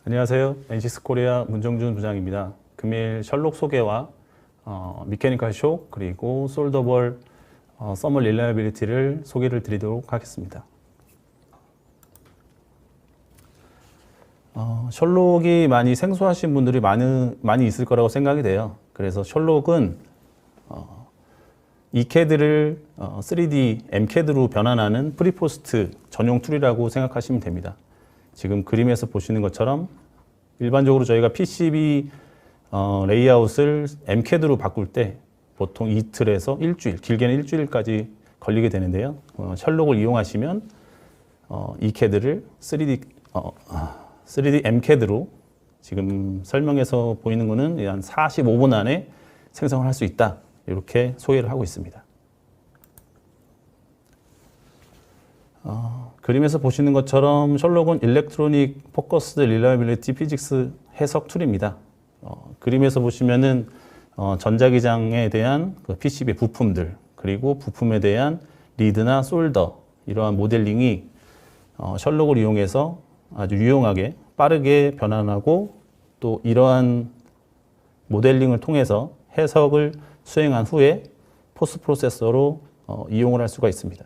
안녕하세요. NC스 코리아 문정준 부장입니다. 금일 셜록 소개와 미케니컬 쇼 그리고 솔더볼 서머 릴라이빌리티를 소개를 드리도록 하겠습니다. 셜록이 많이 생소하신 분들이 많이 있을 거라고 생각이 돼요. 그래서 셜록은 ECAD를 3D MCAD로 변환하는 프리포스트 전용 툴이라고 생각하시면 됩니다. 지금 그림에서 보시는 것처럼 일반적으로 저희가 PCB 레이아웃을 MCAD로 바꿀 때 보통 이틀에서 일주일, 길게는 일주일까지 걸리게 되는데요. 셜록을 이용하시면 ECAD를 3D MCAD로 지금 설명에서 보이는 거는 한 45분 안에 생성을 할 수 있다. 이렇게 소개를 하고 있습니다. 그림에서 보시는 것처럼 셜록은 일렉트로닉 포커스드 릴라이빌리티 피직스 해석 툴입니다. 그림에서 보시면은 전자기장에 대한 그 PCB 부품들 그리고 부품에 대한 리드나 솔더 이러한 모델링이 셜록을 이용해서 아주 유용하게 빠르게 변환하고 또 이러한 모델링을 통해서 해석을 수행한 후에 포스트 프로세서로 이용을 할 수가 있습니다.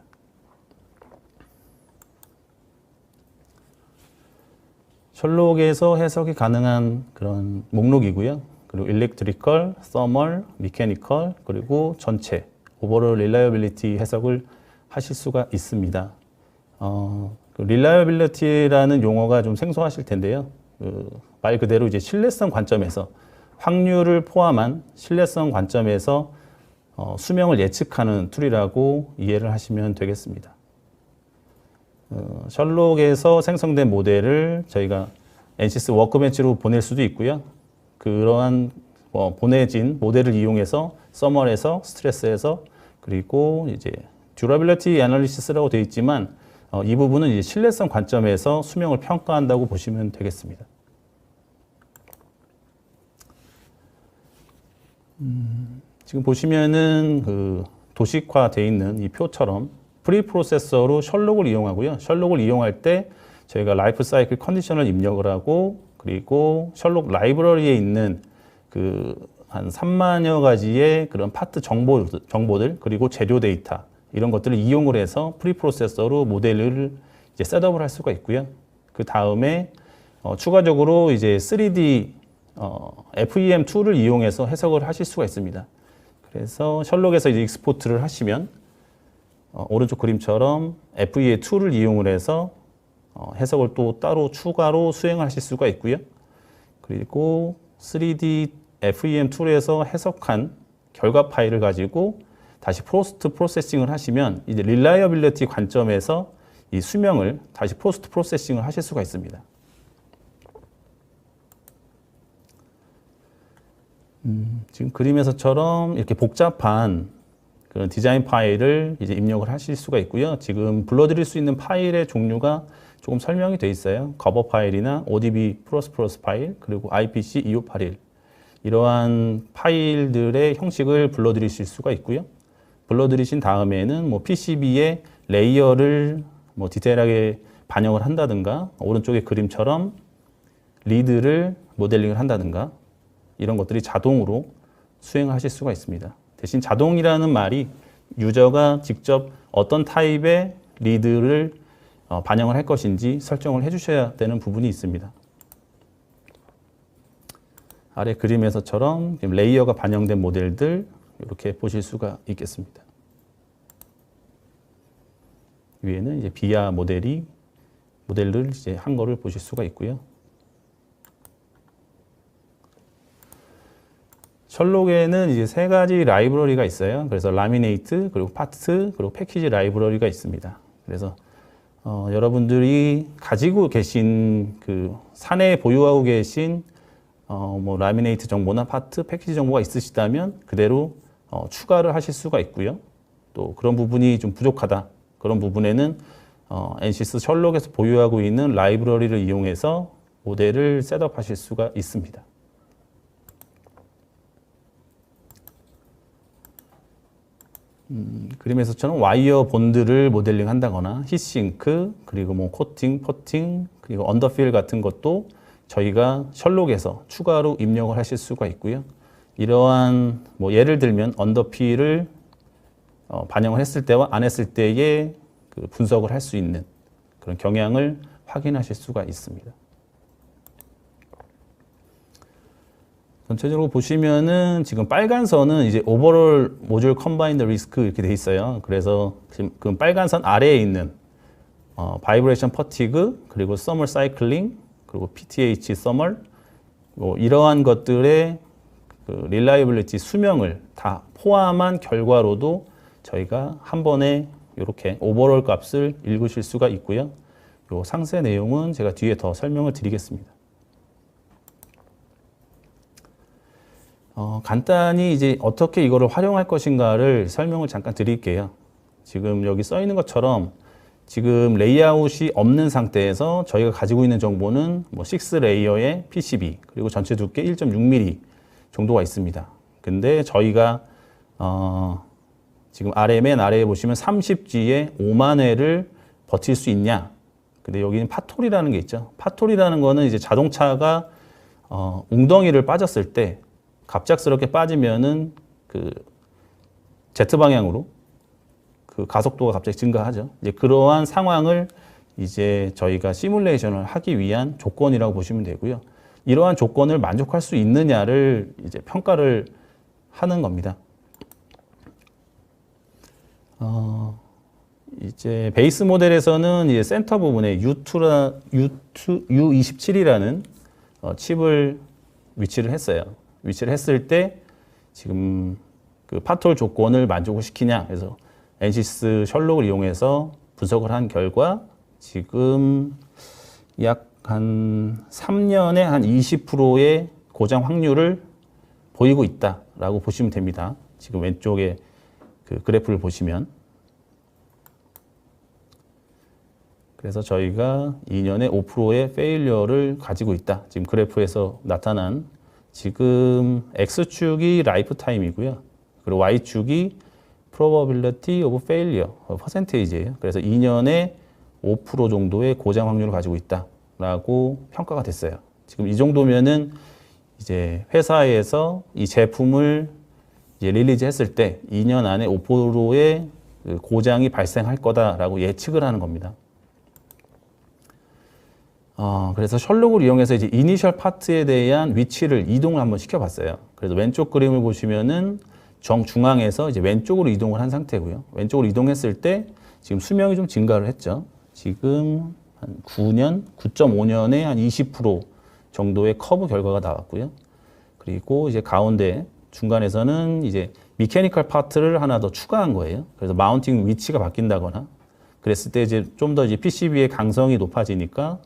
셜록에서 해석이 가능한 그런 목록이고요. 그리고 일렉트리컬, 서멀, 미케니컬, 그리고 전체 오버롤 릴라이어빌리티 해석을 하실 수가 있습니다. 그 릴라이어빌리티라는 용어가 좀 생소하실 텐데요. 말 그대로 이제 신뢰성 관점에서 확률을 포함한 신뢰성 관점에서 수명을 예측하는 툴이라고 이해를 하시면 되겠습니다. 셜록에서 생성된 모델을 저희가 NCS 워크벤치로 보낼 수도 있고요. 그러한 보내진 모델을 이용해서 서멀에서 스트레스에서 그리고 이제 듀라빌리티 애널리시스라고 되어 있지만 이 부분은 이제 신뢰성 관점에서 수명을 평가한다고 보시면 되겠습니다. 지금 보시면은 그 도식화되어 있는 이 표처럼 프리프로세서로 셜록을 이용하고요. 셜록을 이용할 때 저희가 라이프 사이클 컨디션을 입력을 하고 그리고 셜록 라이브러리에 있는 그 한 3만여 가지의 그런 파트 정보들 그리고 재료 데이터 이런 것들을 이용을 해서 프리프로세서로 모델을 이제 셋업을 할 수가 있고요. 그 다음에 추가적으로 이제 3D FEM 툴을 이용해서 해석을 하실 수가 있습니다. 그래서 셜록에서 이제 익스포트를 하시면 오른쪽 그림처럼 FEM 툴을 이용을 해서 해석을 또 따로 추가로 수행하실 수가 있고요. 그리고 3D FEM 툴에서 해석한 결과 파일을 가지고 다시 포스트 프로세싱을 하시면 이제 릴라이어빌리티 관점에서 이 수명을 다시 포스트 프로세싱을 하실 수가 있습니다. 지금 그림에서처럼 이렇게 복잡한 그런 디자인 파일을 이제 입력을 하실 수가 있고요. 지금 불러드릴 수 있는 파일의 종류가 조금 설명이 되어 있어요. 커버 파일이나 ODB++ 파일, 그리고 IPC 2581 이러한 파일들의 형식을 불러드리실 수가 있고요. 불러드리신 다음에는 뭐 PCB의 레이어를 뭐 디테일하게 반영을 한다든가 오른쪽의 그림처럼 리드를 모델링을 한다든가 이런 것들이 자동으로 수행하실 수가 있습니다. 대신 자동이라는 말이 유저가 직접 어떤 타입의 리드를 반영을 할 것인지 설정을 해주셔야 되는 부분이 있습니다. 아래 그림에서처럼 레이어가 반영된 모델들 이렇게 보실 수가 있겠습니다. 위에는 이제 비아 모델을 이제 한 거를 보실 수가 있고요. 셜록에는 이제 세 가지 라이브러리가 있어요. 그래서 라미네이트, 그리고 파트, 그리고 패키지 라이브러리가 있습니다. 그래서 여러분들이 가지고 계신 그 사내에 보유하고 계신 뭐 라미네이트 정보나 파트, 패키지 정보가 있으시다면 그대로 추가를 하실 수가 있고요. 또 그런 부분이 좀 부족하다. 그런 부분에는 NCS 셜록에서 보유하고 있는 라이브러리를 이용해서 모델을 셋업하실 수가 있습니다. 그림에서처럼 와이어 본드를 모델링 한다거나 히싱크 그리고 뭐 코팅, 퍼팅 그리고 언더필 같은 것도 저희가 셜록에서 추가로 입력을 하실 수가 있고요. 이러한 뭐 예를 들면 언더피를 반영을 했을 때와 안 했을 때의 그 분석을 할 수 있는 그런 경향을 확인하실 수가 있습니다. 전체적으로 보시면은 지금 빨간 선은 이제 오버롤 모듈 컴바인드 리스크 이렇게 돼 있어요. 그래서 지금 그 빨간 선 아래에 있는 바이브레이션 퍼티그 그리고 서멀 사이클링 그리고 PTH 서멀 뭐 이러한 것들의 그 릴라이빌리티 수명을 다 포함한 결과로도 저희가 한 번에 이렇게 오버롤 값을 읽으실 수가 있고요. 요 상세 내용은 제가 뒤에 더 설명을 드리겠습니다. 간단히 이제 어떻게 이거를 활용할 것인가를 설명을 잠깐 드릴게요. 지금 여기 써 있는 것처럼 지금 레이아웃이 없는 상태에서 저희가 가지고 있는 정보는 뭐 6레이어의 PCB 그리고 전체 두께 1.6mm 정도가 있습니다. 근데 저희가 지금 맨 아래에 보시면 30G에 5만 회를 버틸 수 있냐? 근데 여기는 파톨이라는 게 있죠. 파톨이라는 거는 이제 자동차가 웅덩이를 빠졌을 때 갑작스럽게 빠지면은 그 Z 방향으로 그 가속도가 갑자기 증가하죠. 이제 그러한 상황을 이제 저희가 시뮬레이션을 하기 위한 조건이라고 보시면 되고요. 이러한 조건을 만족할 수 있느냐를 이제 평가를 하는 겁니다. 이제 베이스 모델에서는 이제 센터 부분에 U27이라는 칩을 위치를 했어요. 위치를 했을 때 지금 그 파톨 조건을 만족을 시키냐 그래서 엔시스 셜록을 이용해서 분석을 한 결과 지금 약 한 3년에 한 20%의 고장 확률을 보이고 있다라고 보시면 됩니다. 지금 왼쪽에 그 그래프를 보시면 그래서 저희가 2년에 5%의 페일리어를 가지고 있다. 지금 그래프에서 나타난 지금 X축이 라이프 타임이고요. 그리고 Y축이 probability of failure, 퍼센테이지예요. 그래서 2년에 5% 정도의 고장 확률을 가지고 있다라고 평가가 됐어요. 지금 이 정도면은 이제 회사에서 이 제품을 이제 릴리즈 했을 때 2년 안에 5%의 고장이 발생할 거다라고 예측을 하는 겁니다. 그래서 셜록을 이용해서 이제 이니셜 파트에 대한 위치를 이동을 한번 시켜봤어요. 그래서 왼쪽 그림을 보시면은 정중앙에서 이제 왼쪽으로 이동을 한 상태고요. 왼쪽으로 이동했을 때 지금 수명이 좀 증가를 했죠. 지금 한 9.5년에 한 20% 정도의 커브 결과가 나왔고요. 그리고 이제 가운데 중간에서는 이제 미케니컬 파트를 하나 더 추가한 거예요. 그래서 마운팅 위치가 바뀐다거나 그랬을 때 이제 좀 더 이제 PCB의 강성이 높아지니까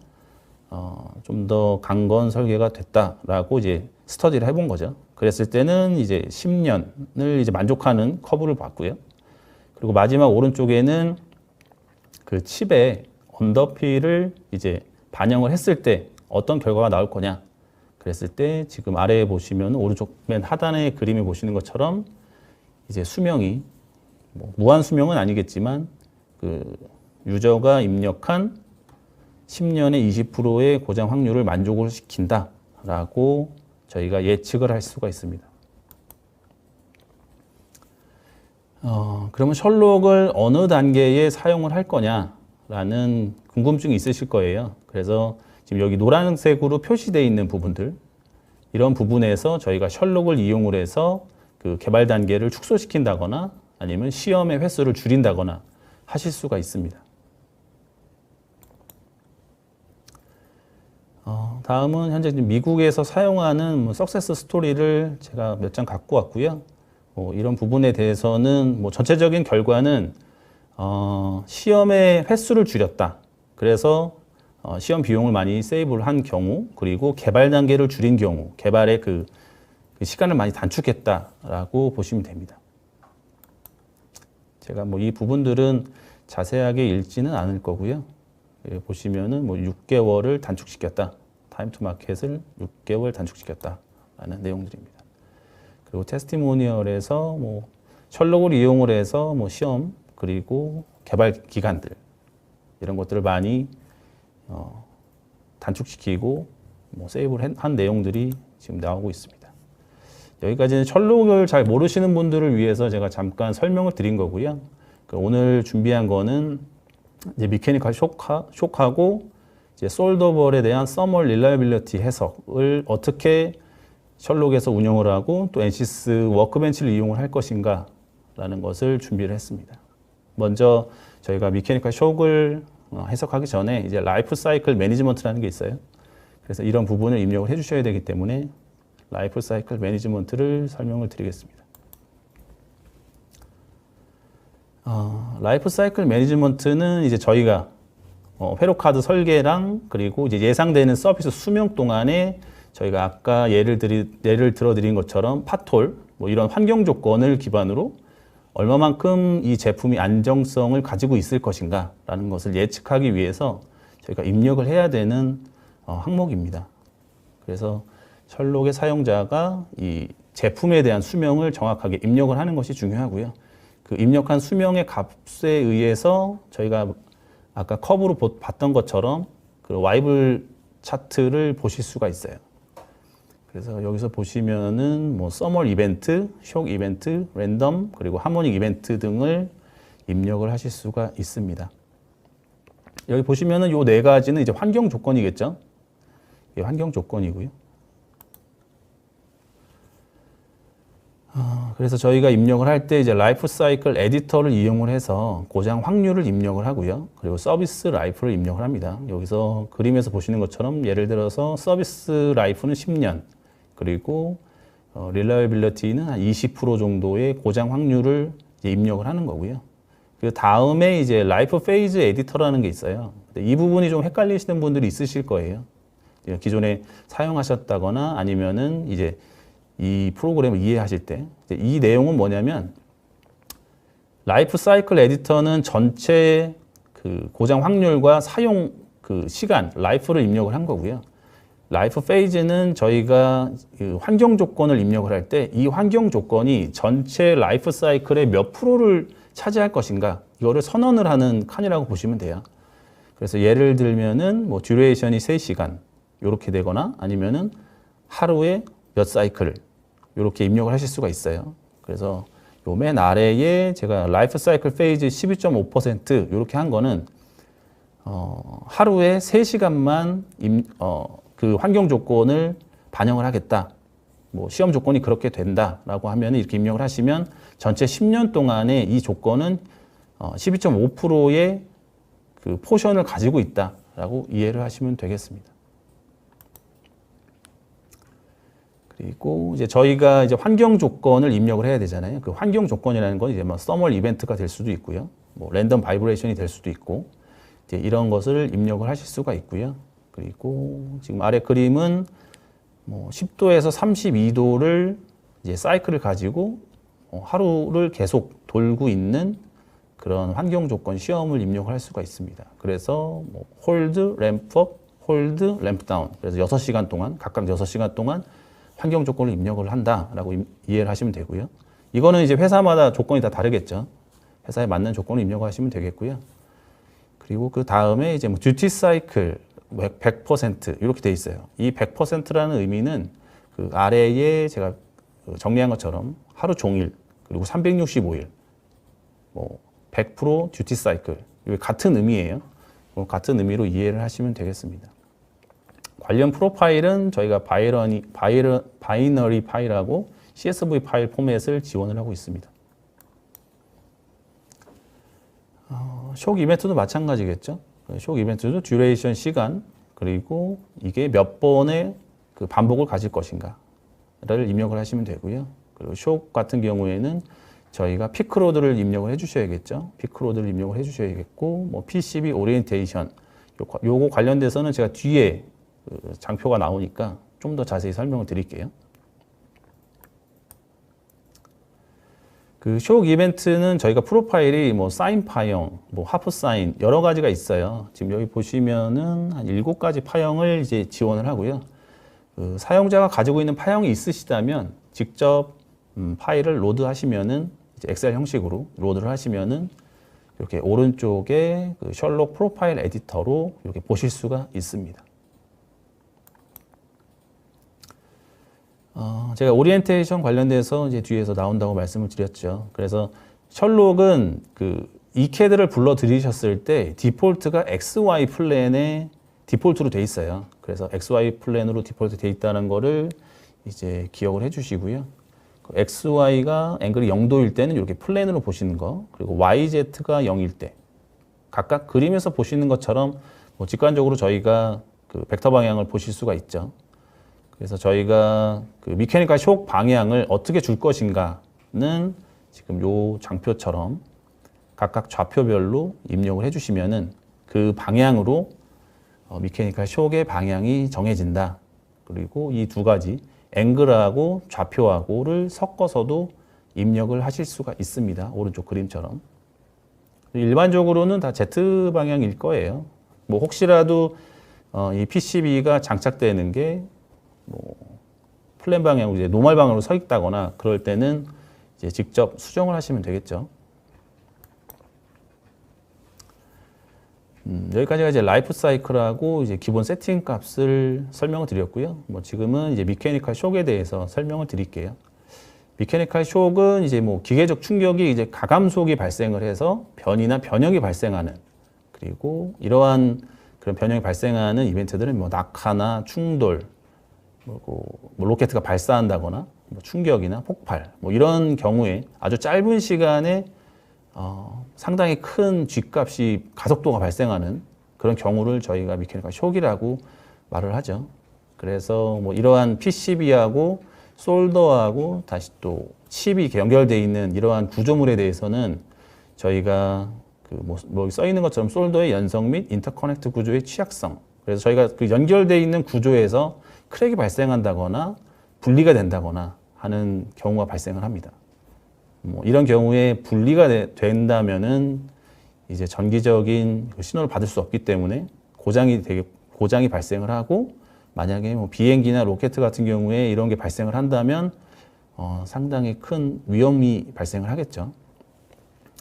좀 더 강건 설계가 됐다라고 이제 스터디를 해본 거죠. 그랬을 때는 이제 10년을 이제 만족하는 커브를 봤고요. 그리고 마지막 오른쪽에는 그 칩에 언더필을 이제 반영을 했을 때 어떤 결과가 나올 거냐. 그랬을 때 지금 아래에 보시면 오른쪽 맨 하단의 그림을 보시는 것처럼 이제 수명이 뭐 무한 수명은 아니겠지만 그 유저가 입력한 10년에 20%의 고장 확률을 만족을 시킨다라고 저희가 예측을 할 수가 있습니다. 그러면 셜록을 어느 단계에 사용을 할 거냐라는 궁금증이 있으실 거예요. 그래서 지금 여기 노란색으로 표시되어 있는 부분들 이런 부분에서 저희가 셜록을 이용을 해서 그 개발 단계를 축소시킨다거나 아니면 시험의 횟수를 줄인다거나 하실 수가 있습니다. 다음은 현재 미국에서 사용하는 석세스 스토리를 제가 몇 장 갖고 왔고요. 이런 부분에 대해서는 전체적인 결과는 시험의 횟수를 줄였다. 그래서 시험 비용을 많이 세이브를 한 경우, 그리고 개발 단계를 줄인 경우, 개발의 그 시간을 많이 단축했다라고 보시면 됩니다. 제가 이 부분들은 자세하게 읽지는 않을 거고요. 보시면은 6개월을 단축시켰다. 타임 투 마켓을 6개월 단축시켰다라는 내용들입니다. 그리고 테스티모니얼에서 셜록을 이용을 해서 시험 그리고 개발 기간들 이런 것들을 많이 단축시키고 뭐 세이브를 한 내용들이 지금 나오고 있습니다. 여기까지는 셜록을 잘 모르시는 분들을 위해서 제가 잠깐 설명을 드린 거고요. 오늘 준비한 거는 이제 미케니컬 쇼크하고 이제 솔더벌에 대한 서멀 릴라이빌리티 해석을 어떻게 셜록에서 운영을 하고 또 엔시스 워크벤치를 이용을 할 것인가 라는 것을 준비를 했습니다. 먼저 저희가 미케니컬 쇼크를 해석하기 전에 이제 라이프 사이클 매니지먼트라는 게 있어요. 그래서 이런 부분을 입력을 해 주셔야 되기 때문에 라이프 사이클 매니지먼트를 설명을 드리겠습니다. 라이프 사이클 매니지먼트는 이제 저희가 회로 카드 설계랑 그리고 이제 예상되는 서비스 수명 동안에 저희가 아까 예를 들어드린 것처럼 팟홀 뭐 이런 환경 조건을 기반으로 얼마만큼 이 제품이 안정성을 가지고 있을 것인가라는 것을 예측하기 위해서 저희가 입력을 해야 되는 항목입니다. 그래서 셜록의 사용자가 이 제품에 대한 수명을 정확하게 입력을 하는 것이 중요하고요. 그 입력한 수명의 값에 의해서 저희가 아까 커브로 봤던 것처럼 그 와이블 차트를 보실 수가 있어요. 그래서 여기서 보시면은 뭐 서멀 이벤트, 쇼크 이벤트, 랜덤, 그리고 하모닉 이벤트 등을 입력을 하실 수가 있습니다. 여기 보시면은 요 네 가지는 이제 환경 조건이겠죠. 이게 환경 조건이고요. 그래서 저희가 입력을 할 때 이제 라이프 사이클 에디터를 이용을 해서 고장 확률을 입력을 하고요. 그리고 서비스 라이프를 입력을 합니다. 여기서 그림에서 보시는 것처럼 예를 들어서 서비스 라이프는 10년, 그리고 릴라이빌리티는 한 20% 정도의 고장 확률을 이제 입력을 하는 거고요. 그 다음에 이제 라이프 페이즈 에디터라는 게 있어요. 이 부분이 좀 헷갈리시는 분들이 있으실 거예요. 기존에 사용하셨다거나 아니면은 이제 이 프로그램을 이해하실 때 이 내용은 뭐냐면 라이프 사이클 에디터는 전체 그 고장 확률과 사용 그 시간, 라이프를 입력을 한 거고요. 라이프 페이즈는 저희가 그 환경 조건을 입력을 할 때 이 환경 조건이 전체 라이프 사이클의 몇 프로를 차지할 것인가 이거를 선언을 하는 칸이라고 보시면 돼요. 그래서 예를 들면은 뭐 듀레이션이 3시간 이렇게 되거나 아니면은 하루에 몇 사이클 이렇게 입력을 하실 수가 있어요. 그래서 요 맨 아래에 제가 라이프 사이클 페이즈 12.5% 이렇게 한 거는 하루에 3시간만 그 환경 조건을 반영을 하겠다. 뭐 시험 조건이 그렇게 된다라고 하면 이렇게 입력을 하시면 전체 10년 동안에 이 조건은 12.5%의 그 포션을 가지고 있다라고 이해를 하시면 되겠습니다. 그리고 이제 저희가 이제 환경 조건을 입력을 해야 되잖아요. 그 환경 조건이라는 건 이제 뭐 서멀 이벤트가 될 수도 있고요. 뭐 랜덤 바이브레이션이 될 수도 있고 이제 이런 것을 입력을 하실 수가 있고요. 그리고 지금 아래 그림은 뭐 10도에서 32도를 이제 사이클을 가지고 하루를 계속 돌고 있는 그런 환경 조건 시험을 입력을 할 수가 있습니다. 그래서 뭐 홀드, 램프업, 홀드, 램프다운. 그래서 6시간 동안 각각 6시간 동안 환경 조건을 입력을 한다라고 이해를 하시면 되고요. 이거는 이제 회사마다 조건이 다 다르겠죠. 회사에 맞는 조건을 입력하시면 되겠고요. 그리고 그 다음에 이제 뭐 듀티 사이클 100% 이렇게 돼 있어요. 이 100%라는 의미는 그 아래에 제가 정리한 것처럼 하루 종일 그리고 365일 뭐 100% 듀티 사이클 이게 같은 의미예요. 같은 의미로 이해를 하시면 되겠습니다. 관련 프로파일은 저희가 바이너리 파일하고 CSV 파일 포맷을 지원을 하고 있습니다. 쇼크 이벤트도 마찬가지겠죠. 쇼크 이벤트도 듀레이션 시간 그리고 이게 몇 번의 그 반복을 가질 것인가를 입력을 하시면 되고요. 그리고 쇼크 같은 경우에는 저희가 피크로드를 입력을 해주셔야겠죠. 피크로드를 입력을 해주셔야겠고, 뭐 PCB 오리엔테이션 요거 관련돼서는 제가 뒤에 그 장표가 나오니까 좀 더 자세히 설명을 드릴게요. 그 쇼크 이벤트는 저희가 프로파일이 뭐 사인 파형, 뭐 하프 사인 여러 가지가 있어요. 지금 여기 보시면은 한 7가지 파형을 이제 지원을 하고요. 그 사용자가 가지고 있는 파형이 있으시다면 직접 파일을 로드하시면은 이제 엑셀 형식으로 로드를 하시면은 이렇게 오른쪽에 그 셜록 프로파일 에디터로 이렇게 보실 수가 있습니다. 제가 오리엔테이션 관련돼서 이제 뒤에서 나온다고 말씀을 드렸죠. 그래서 셜록은 그 이캐드를 불러 들이셨을 때 디폴트가 XY 플랜에 디폴트로 돼 있어요. 그래서 XY 플랜으로 디폴트 돼 있다는 거를 이제 기억을 해 주시고요. XY가 앵글이 0도일 때는 이렇게 플랜으로 보시는 거, 그리고 YZ가 0일 때 각각 그림에서 보시는 것처럼 뭐 직관적으로 저희가 그 벡터 방향을 보실 수가 있죠. 그래서 저희가 그 미케니컬 쇼크 방향을 어떻게 줄 것인가는 지금 요 장표처럼 각각 좌표별로 입력을 해주시면은 그 방향으로 미케니컬 쇼크의 방향이 정해진다. 그리고 이 두 가지 앵글하고 좌표하고를 섞어서도 입력을 하실 수가 있습니다. 오른쪽 그림처럼. 일반적으로는 다 Z 방향일 거예요. 뭐 혹시라도 이 PCB가 장착되는 게 뭐 플랜 방향으로 이제 노멀 방향으로 서 있다거나 그럴 때는 이제 직접 수정을 하시면 되겠죠. 여기까지가 이제 라이프 사이클하고 이제 기본 세팅 값을 설명을 드렸고요. 뭐 지금은 이제 미케니컬 쇼크에 대해서 설명을 드릴게요. 미케니컬 쇼크는 이제 뭐 기계적 충격이 이제 가감속이 발생을 해서 변이나 변형이 발생하는, 그리고 이러한 그런 변형이 발생하는 이벤트들은 뭐 낙하나 충돌, 뭐 로켓가 발사한다거나 뭐 충격이나 폭발, 뭐 이런 경우에 아주 짧은 시간에 상당히 큰 G값이 가속도가 발생하는 그런 경우를 저희가 미케니컬 쇼크라고 말을 하죠. 그래서 뭐 이러한 PCB하고 솔더하고 다시 또 칩이 연결되어 있는 이러한 구조물에 대해서는 저희가 그 뭐 써 있는 것처럼 솔더의 연성 및 인터커넥트 구조의 취약성, 그래서 저희가 그 연결되어 있는 구조에서 크랙이 발생한다거나 분리가 된다거나 하는 경우가 발생을 합니다. 뭐 이런 경우에 분리가 된다면은 이제 전기적인 신호를 받을 수 없기 때문에 고장이 발생을 하고, 만약에 뭐 비행기나 로켓 같은 경우에 이런 게 발생을 한다면 상당히 큰 위험이 발생을 하겠죠.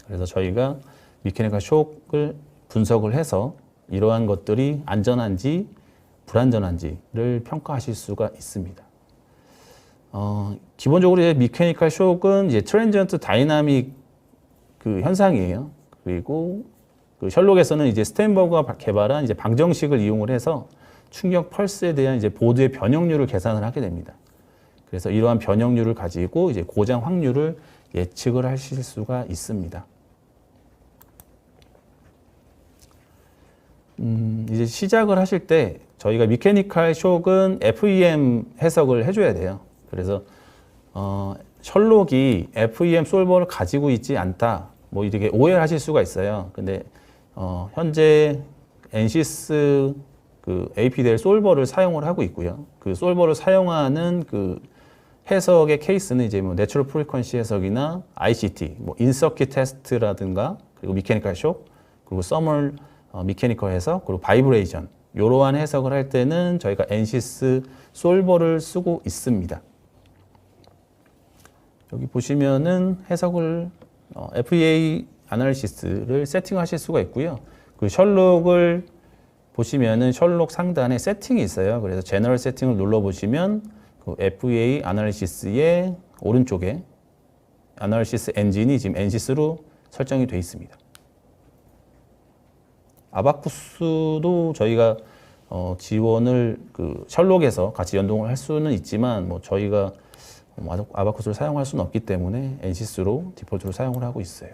그래서 저희가 미케니컬 쇼크를 분석을 해서 이러한 것들이 안전한지 불안전한지를 평가하실 수가 있습니다. 기본적으로 이제 미케니컬 쇼크는 이제 트랜지언트 다이나믹 그 현상이에요. 그리고 그 셜록에서는 이제 스탠버그가 개발한 이제 방정식을 이용을 해서 충격 펄스에 대한 이제 보드의 변형률을 계산을 하게 됩니다. 그래서 이러한 변형률을 가지고 이제 고장 확률을 예측을 하실 수가 있습니다. 이제 시작을 하실 때 저희가 미케니컬 쇼크는 FEM 해석을 해줘야 돼요. 그래서 셜록이 FEM 솔버를 가지고 있지 않다, 뭐 이렇게 오해를 하실 수가 있어요. 근데 현재 엔시스 그 APDL 솔버를 사용을 하고 있고요. 그 솔버를 사용하는 그 해석의 케이스는 이제 뭐 내추럴 프리퀀시 해석이나 ICT, 뭐 인서킷 테스트라든가, 그리고 미케니컬 쇼크, 그리고 서멀 미케니컬 해석, 그리고 바이브레이션, 이러한 해석을 할 때는 저희가 엔시스 솔버를 쓰고 있습니다. 여기 보시면은 해석을 FEA 아날리시스를 세팅하실 수가 있고요. 그 셜록을 보시면은 셜록 상단에 세팅이 있어요. 그래서 제너럴 세팅을 눌러 보시면 그 FEA 아날리시스의 오른쪽에 아날리시스 엔진이 지금 엔시스로 설정이 되어 있습니다. 아바쿠스도 저희가 지원을 그 셜록에서 같이 연동을 할 수는 있지만 뭐 저희가 아바쿠스를 사용할 수는 없기 때문에 엔시스로 디폴트로 사용을 하고 있어요.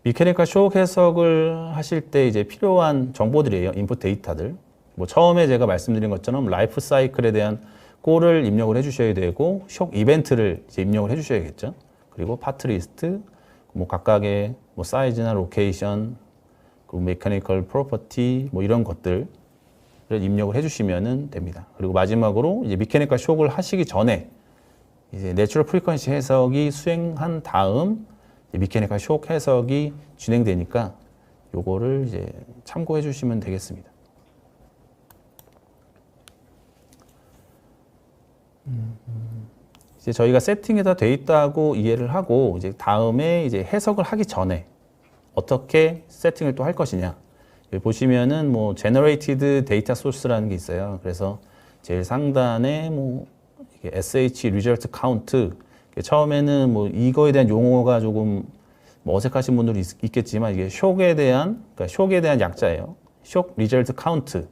미케니컬 쇼크 해석을 하실 때 이제 필요한 정보들이에요. 인풋 데이터들. 뭐 처음에 제가 말씀드린 것처럼 라이프 사이클에 대한 꼴을 입력을 해주셔야 되고, 쇼크 이벤트를 이제 입력을 해주셔야겠죠. 그리고 파트 리스트, 뭐 각각의 뭐 사이즈나 로케이션, 그리고 메커니컬 프로퍼티, 뭐 이런 것들을 입력을 해주시면 됩니다. 그리고 마지막으로 이제 미케니컬 쇼크를 하시기 전에 이제 내추럴 프리퀀시 해석이 수행한 다음 미케니컬 쇼크 해석이 진행되니까 요거를 이제 참고해 주시면 되겠습니다. 이제 저희가 세팅이 다 돼 있다고 이해를 하고, 이제 다음에 이제 해석을 하기 전에 어떻게 세팅을 또 할 것이냐. 여기 보시면은 뭐 generated data source라는 게 있어요. 그래서 제일 상단에 뭐 이게 SH Result Count 처음에는 뭐 이거에 대한 용어가 조금 뭐 어색하신 분들이 있겠지만 이게 쇼크에 대한 그러니까 쇼크에 대한 약자예요. 쇼크 리절트 카운트.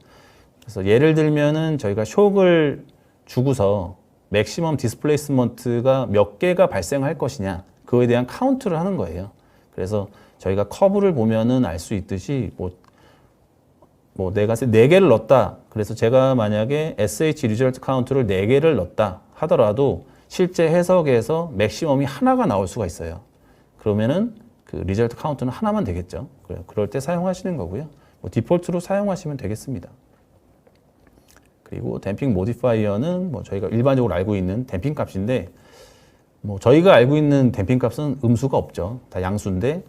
그래서 예를 들면은 저희가 쇼크를 주고서 맥시멈 디스플레이스먼트가 몇 개가 발생할 것이냐 그거에 대한 카운트를 하는 거예요. 그래서 저희가 커브를 보면은 알 수 있듯이 뭐 내가 4개를 넣었다. 그래서 제가 만약에 SH 리절트 카운트를 4개를 넣었다 하더라도 실제 해석에서 맥시멈이 하나가 나올 수가 있어요. 그러면은 그 리절트 카운트는 하나만 되겠죠. 그럴 때 사용하시는 거고요. 뭐 디폴트로 사용하시면 되겠습니다. 그리고 댐핑 모디파이어는 뭐 저희가 일반적으로 알고 있는 댐핑 값인데 뭐 저희가 알고 있는 댐핑 값은 음수가 없죠. 다 양수인데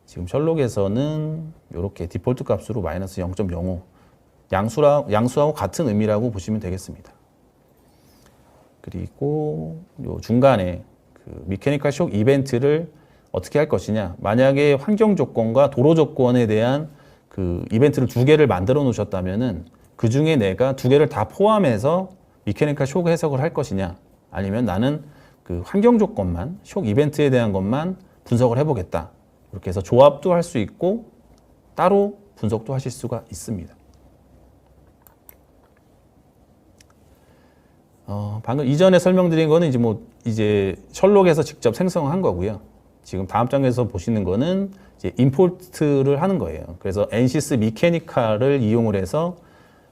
지금 셜록에서는 이렇게 디폴트 값으로 마이너스 0.05 양수하고 같은 의미라고 보시면 되겠습니다. 그리고 요 중간에 그 미케니컬 쇼크 이벤트를 어떻게 할 것이냐. 만약에 환경 조건과 도로 조건에 대한 그 이벤트를 2개를 만들어 놓으셨다면은 그 중에 내가 2개를 다 포함해서 미케니컬 쇼크 해석을 할 것이냐. 아니면 나는 그 환경 조건만, 쇼크 이벤트에 대한 것만 분석을 해보겠다. 이렇게 해서 조합도 할 수 있고 따로 분석도 하실 수가 있습니다. 방금 이전에 설명드린 거는 이제 셜록에서 직접 생성한 거고요. 지금 다음 장에서 보시는 거는 이제 임포트를 하는 거예요. 그래서 NCS 미케니컬을 이용을 해서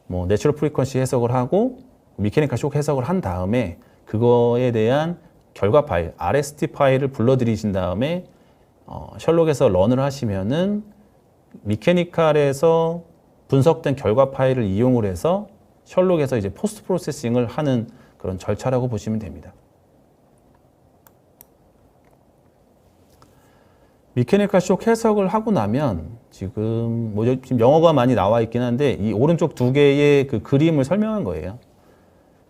뭐 내추럴 프리퀀시 해석을 하고 미케니컬 쇼크 해석을 한 다음에 그거에 대한 결과 파일, RST 파일을 불러들이신 다음에 셜록에서 런을 하시면은 미케니컬에서 분석된 결과 파일을 이용을 해서 셜록에서 이제 포스트 프로세싱을 하는 그런 절차라고 보시면 됩니다. 미케니컬 쇼크 해석을 하고 나면 지금 영어가 많이 나와 있긴 한데 이 오른쪽 2개의 그 그림을 설명한 거예요.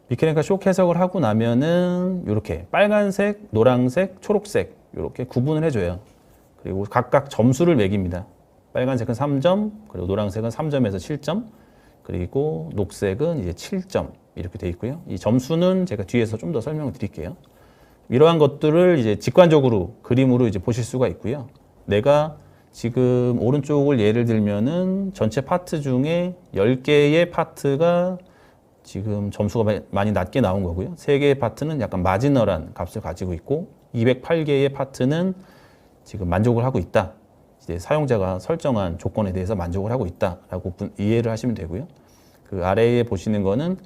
미케니컬 쇼크 해석을 하고 나면은 이렇게 빨간색, 노란색, 초록색 이렇게 구분을 해줘요. 그리고 각각 점수를 매깁니다. 빨간색은 3점, 그리고 노란색은 3점에서 7점, 그리고 녹색은 이제 7점 이렇게 돼 있고요. 이 점수는 제가 뒤에서 좀 더 설명을 드릴게요. 이러한 것들을 이제 직관적으로 그림으로 이제 보실 수가 있고요. 내가 지금 오른쪽을 예를 들면은 전체 파트 중에 10개의 파트가 지금 점수가 많이 낮게 나온 거고요. 3개의 파트는 약간 마지널한 값을 가지고 있고 208개의 파트는 지금 만족을 하고 있다. 이제 사용자가 설정한 조건에 대해서 만족을 하고 있다라고 이해를 하시면 되고요. 그 아래에 보시는 거는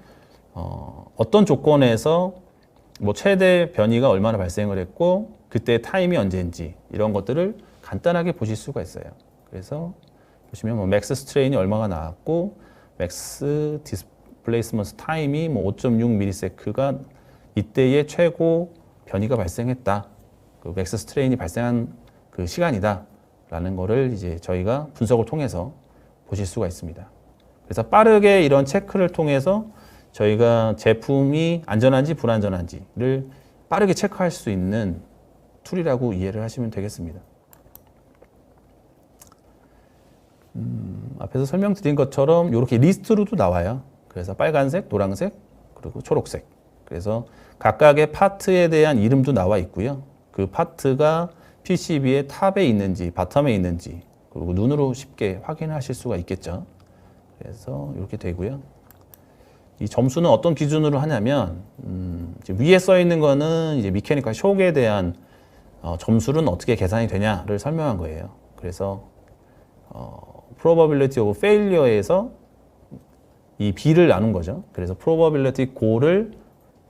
어떤 조건에서 뭐 최대 변이가 얼마나 발생을 했고 그때 타임이 언제인지 이런 것들을 간단하게 보실 수가 있어요. 그래서 보시면 뭐 맥스 스트레인이 얼마가 나왔고 맥스 디스플레이스먼트 타임이 뭐 5.6ms가 이때의 최고 변이가 발생했다. 그 맥스 스트레인이 발생한 그 시간이다. 라는 거를 이제 저희가 분석을 통해서 보실 수가 있습니다. 그래서 빠르게 이런 체크를 통해서 저희가 제품이 안전한지 불안전한지를 빠르게 체크할 수 있는 툴이라고 이해를 하시면 되겠습니다. 앞에서 설명드린 것처럼 이렇게 리스트로도 나와요. 그래서 빨간색, 노란색, 그리고 초록색. 그래서 각각의 파트에 대한 이름도 나와 있고요. 그 파트가 PCB의 탑에 있는지 바텀에 있는지 그리고 눈으로 쉽게 확인하실 수가 있겠죠. 그래서 이렇게 되고요. 이 점수는 어떤 기준으로 하냐면 이제 위에 써 있는 거는 이제 미케니컬 쇼크에 대한 점수는 어떻게 계산이 되냐를 설명한 거예요. 그래서 probability of failure에서 이 b를 나눈 거죠. 그래서 probability go를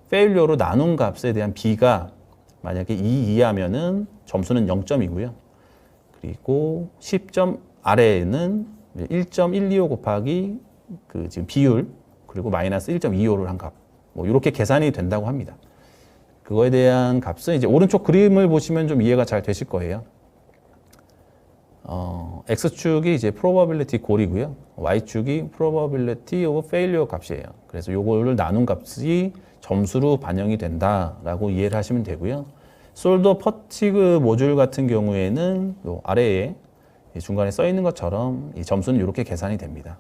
failure로 나눈 값에 대한 b가 만약에 2 이하면은 점수는 0점이고요. 그리고 10점 아래에는 1.125 곱하기 그 지금 비율 그리고 마이너스 1.25를 한 값. 뭐 이렇게 계산이 된다고 합니다. 그거에 대한 값은 이제 오른쪽 그림을 보시면 좀 이해가 잘 되실 거예요. X축이 이제 probability goal이고요. Y축이 probability of failure 값이에요. 그래서 요거를 나눈 값이 점수로 반영이 된다라고 이해를 하시면 되고요. 솔더 퍼티그 모듈 같은 경우에는 요 아래에 중간에 써 있는 것처럼 이 점수는 이렇게 계산이 됩니다.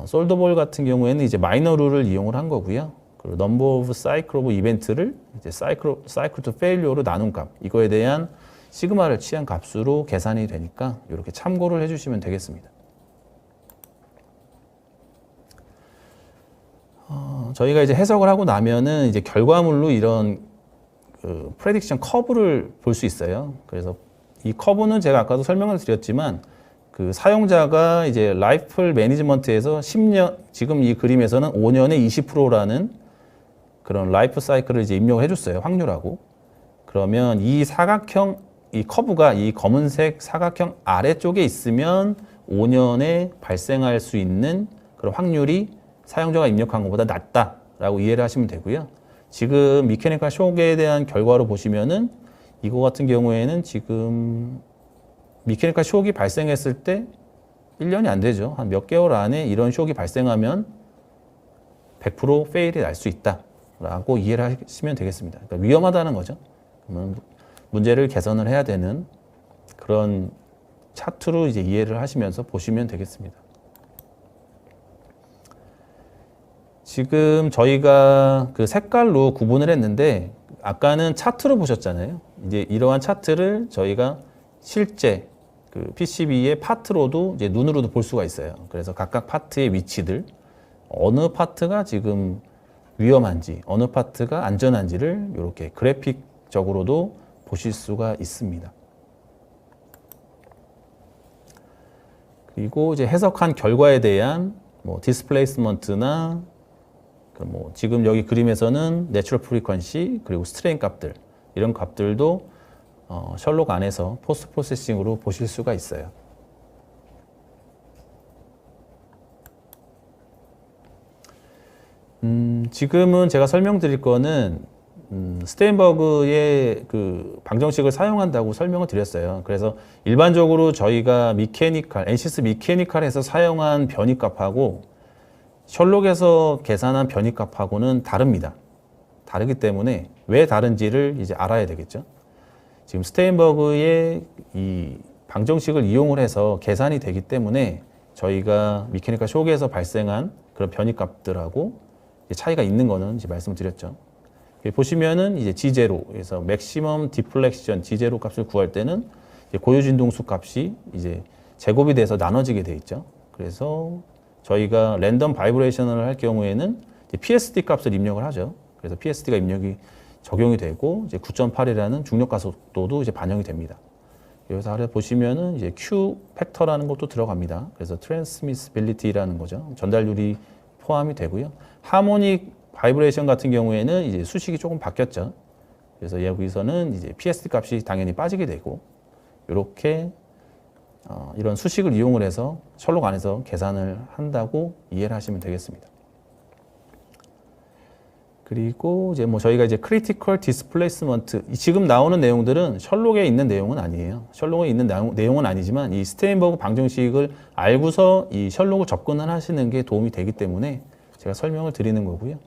솔더볼 같은 경우에는 이제 마이너 룰을 이용을 한 거고요. 그리고 넘버 오브 사이클 오브 이벤트를 이제 사이클 투 페일리어로 나눈 값, 이거에 대한 시그마를 취한 값으로 계산이 되니까 이렇게 참고를 해주시면 되겠습니다. 저희가 이제 해석을 하고 나면은 이제 결과물로 이런 그 프레딕션 커브를 볼 수 있어요. 그래서 이 커브는 제가 아까도 설명을 드렸지만 그 사용자가 이제 라이플 매니지먼트에서 10년, 지금 이 그림에서는 5년에 20%라는 그런 라이프 사이클을 이제 입력을 해줬어요. 확률하고. 그러면 이 사각형, 이 커브가 이 검은색 사각형 아래쪽에 있으면 5년에 발생할 수 있는 그런 확률이 사용자가 입력한 것보다 낮다라고 이해를 하시면 되고요. 지금 미케니컬 쇼크에 대한 결과로 보시면은 이거 같은 경우에는 지금 미케니컬 쇼크가 발생했을 때 1년이 안 되죠. 한 몇 개월 안에 이런 쇼크가 발생하면 100% 페일이 날 수 있다라고 이해를 하시면 되겠습니다. 그러니까 위험하다는 거죠. 그러면 문제를 개선을 해야 되는 그런 차트로 이제 이해를 하시면서 보시면 되겠습니다. 지금 저희가 그 색깔로 구분을 했는데 아까는 차트로 보셨잖아요. 이제 이러한 차트를 저희가 실제 그 PCB의 파트로도 이제 눈으로도 볼 수가 있어요. 그래서 각각 파트의 위치들, 어느 파트가 지금 위험한지, 어느 파트가 안전한지를 이렇게 그래픽적으로도 보실 수가 있습니다. 그리고 이제 해석한 결과에 대한 뭐 디스플레이스먼트나 뭐 지금 여기 그림에서는 내추럴 프리퀀시 그리고 스트레인 값들, 이런 값들도 셜록 안에서 포스트 프로세싱으로 보실 수가 있어요. 지금은 제가 설명드릴 거는 스테인버그의 그 방정식을 사용한다고 설명을 드렸어요. 그래서 일반적으로 저희가 NCS 미케니칼에서 사용한 변이값하고 셜록에서 계산한 변이값하고는 다릅니다. 다르기 때문에 왜 다른지를 이제 알아야 되겠죠. 지금 스테인버그의 이 방정식을 이용을 해서 계산이 되기 때문에 저희가 미케니컬 쇼크에서 발생한 그런 변이값들하고 차이가 있는 거는 이제 말씀드렸죠. 보시면은 이제 G0에서 맥시멈 디플렉션 G0 값을 구할 때는 이제 고유 진동수 값이 이제 제곱이 돼서 나눠지게 돼 있죠. 그래서 저희가 랜덤 바이브레이션을 할 경우에는 PSD 값을 입력을 하죠. 그래서 PSD가 입력이 적용이 되고 이제 9.8이라는 중력 가속도도 이제 반영이 됩니다. 여기서 아래 보시면은 이제 Q 팩터라는 것도 들어갑니다. 그래서 트랜스미시빌리티라는 거죠. 전달률이 포함이 되고요. 하모닉 바이브레이션 같은 경우에는 이제 수식이 조금 바뀌었죠. 그래서 여기서는 이제 PSD 값이 당연히 빠지게 되고 이렇게 이런 수식을 이용을 해서 셜록 안에서 계산을 한다고 이해를 하시면 되겠습니다. 그리고 이제 뭐 저희가 이제 크리티컬 디스플레이스먼트, 지금 나오는 내용들은 셜록에 있는 내용은 아니에요. 셜록에 있는 내용은 아니지만 이 스테인버그 방정식을 알고서 이 셜록을 접근을 하시는 게 도움이 되기 때문에 제가 설명을 드리는 거고요.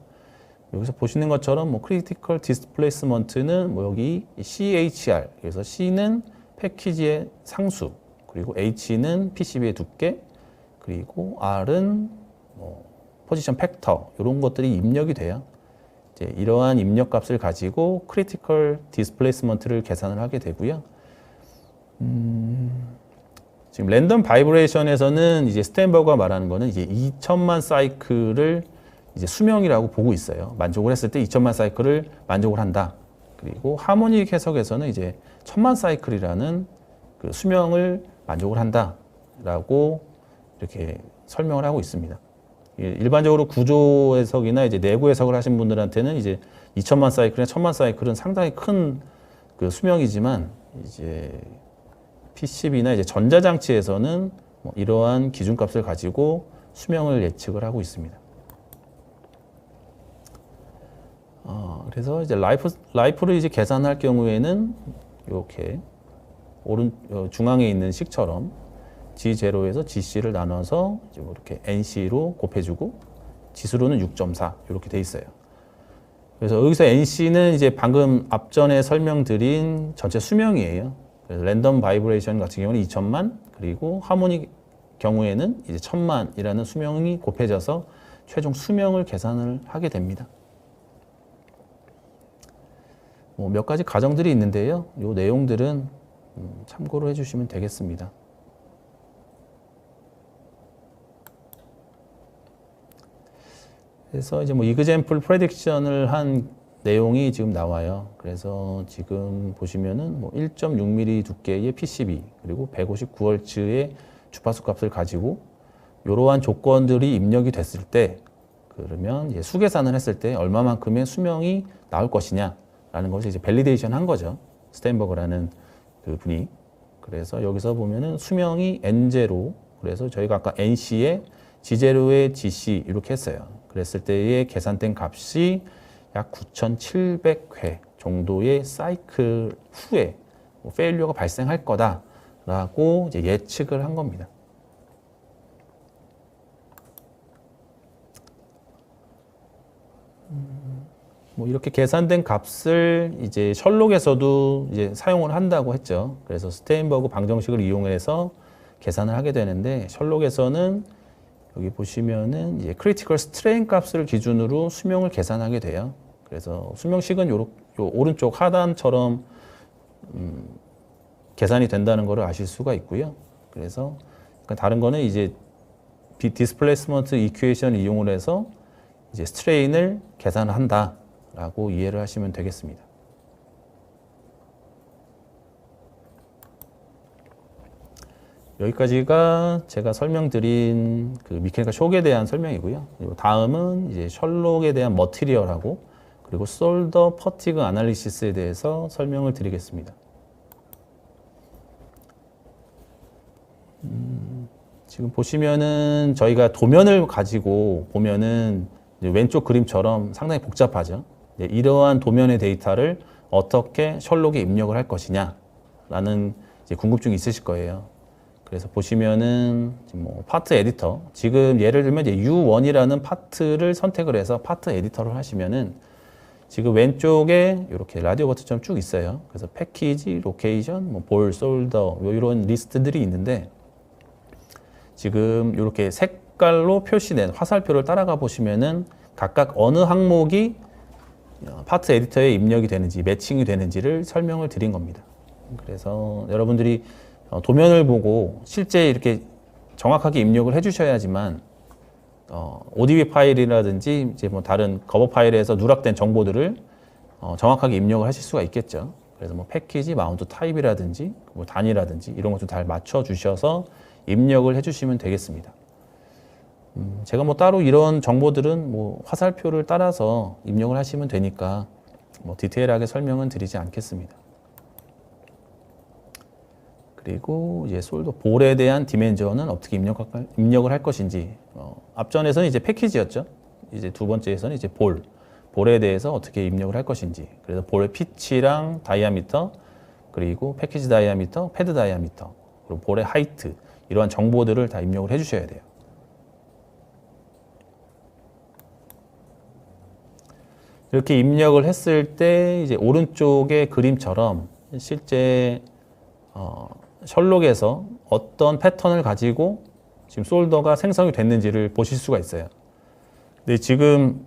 여기서 보시는 것처럼 뭐 크리티컬 디스플레이스먼트는 뭐 여기 CHR, 그래서 C는 패키지의 상수, 그리고 H는 PCB의 두께, 그리고 R은 뭐 포지션 팩터, 이런 것들이 입력이 돼요. 이제 이러한 입력 값을 가지고 크리티컬 디스플레이스먼트를 계산을 하게 되고요. 지금 랜덤 바이브레이션에서는 이제 스테인버그가 말하는 거는 이제 2천만 사이클을 이제 수명이라고 보고 있어요. 만족을 했을 때 2천만 사이클을 만족을 한다. 그리고 하모닉 해석에서는 이제 1000만 사이클이라는 그 수명을 만족을 한다라고 이렇게 설명을 하고 있습니다. 일반적으로 구조 해석이나 이제 내구 해석을 하신 분들한테는 이제 2천만 사이클이나 1000만 사이클은 상당히 큰 그 수명이지만 이제 PCB나 이제 전자장치에서는 뭐 이러한 기준값을 가지고 수명을 예측을 하고 있습니다. 그래서 이제 라이프를 이제 계산할 경우에는 이렇게 중앙에 있는 식처럼 G0에서 GC를 나눠서 이제 뭐 이렇게 NC로 곱해주고 지수로는 6.4 이렇게 돼 있어요. 그래서 여기서 NC는 이제 방금 앞전에 설명드린 전체 수명이에요. 그래서 랜덤 바이브레이션 같은 경우는 2천만, 그리고 하모닉 경우에는 이제 1000만이라는 수명이 곱해져서 최종 수명을 계산을 하게 됩니다. 몇 가지 가정들이 있는데요. 이 내용들은 참고로 해주시면 되겠습니다. 그래서 이제 example prediction을 한 내용이 지금 나와요. 그래서 지금 보시면은 1.6mm 두께의 PCB 그리고 159Hz의 주파수 값을 가지고 이러한 조건들이 입력이 됐을 때 그러면 이제 수계산을 했을 때 얼마만큼의 수명이 나올 것이냐라는 것을 이제 밸리데이션 한 거죠. 스탠버그라는 그 분이. 그래서 여기서 보면은 수명이 N0 그래서 저희가 아까 NC에 G0에 GC 이렇게 했어요. 그랬을 때의 계산된 값이 약 9,700회 정도의 사이클 후에 페일리어가 발생할 거다라고 이제 예측을 한 겁니다. 이렇게 계산된 값을 이제 셜록에서도 이제 사용을 한다고 했죠. 그래서 스테인버그 방정식을 이용해서 계산을 하게 되는데 셜록에서는 여기 보시면은 이제 크리티컬 스트레인 값을 기준으로 수명을 계산하게 돼요. 그래서 수명식은 요 오른쪽 하단처럼 계산이 된다는 것을 아실 수가 있고요. 그래서 다른 거는 이제 디스플레이스먼트 이퀘이션 이용을 해서 이제 스트레인을 계산한다라고 이해를 하시면 되겠습니다. 여기까지가 제가 설명드린 그 미케니컬 숑에 대한 설명이고요. 그리고 다음은 이제 셜록에 대한 머티리얼하고 그리고 솔더 퍼티그 아날리시스에 대해서 설명을 드리겠습니다. 지금 보시면은 저희가 도면을 가지고 보면은 왼쪽 그림처럼 상당히 복잡하죠. 이러한 도면의 데이터를 어떻게 셜록에 입력을 할 것이냐라는 이제 궁금증이 있으실 거예요. 그래서 보시면은 파트 에디터 지금 예를 들면 이제 U1이라는 파트를 선택을 해서 파트 에디터를 하시면은 지금 왼쪽에 이렇게 라디오 버튼처럼 쭉 있어요. 그래서 패키지, 로케이션, 볼, 솔더 이런 리스트들이 있는데 지금 이렇게 색깔로 표시된 화살표를 따라가 보시면은 각각 어느 항목이 파트 에디터에 입력이 되는지 매칭이 되는지를 설명을 드린 겁니다. 그래서 여러분들이 도면을 보고 실제 이렇게 정확하게 입력을 해주셔야지만 ODB 파일이라든지 이제 다른 거버 파일에서 누락된 정보들을 정확하게 입력을 하실 수가 있겠죠. 그래서 패키지, 마운트 타입이라든지 단위라든지 이런 것 좀 잘 맞춰 주셔서 입력을 해주시면 되겠습니다. 제가 따로 이런 정보들은 화살표를 따라서 입력을 하시면 되니까 디테일하게 설명은 드리지 않겠습니다. 그리고 이제 솔더 볼에 대한 디멘전은 어떻게 입력을 할 것인지 앞전에서는 이제 패키지였죠. 이제 두 번째에서는 이제 볼에 대해서 어떻게 입력을 할 것인지 그래서 볼의 피치랑 다이아미터 그리고 패키지 다이아미터, 패드 다이아미터 그리고 볼의 하이트 이러한 정보들을 다 입력을 해주셔야 돼요. 이렇게 입력을 했을 때 이제 오른쪽의 그림처럼 실제 셜록에서 어떤 패턴을 가지고 지금 솔더가 생성이 됐는지를 보실 수가 있어요. 근데 지금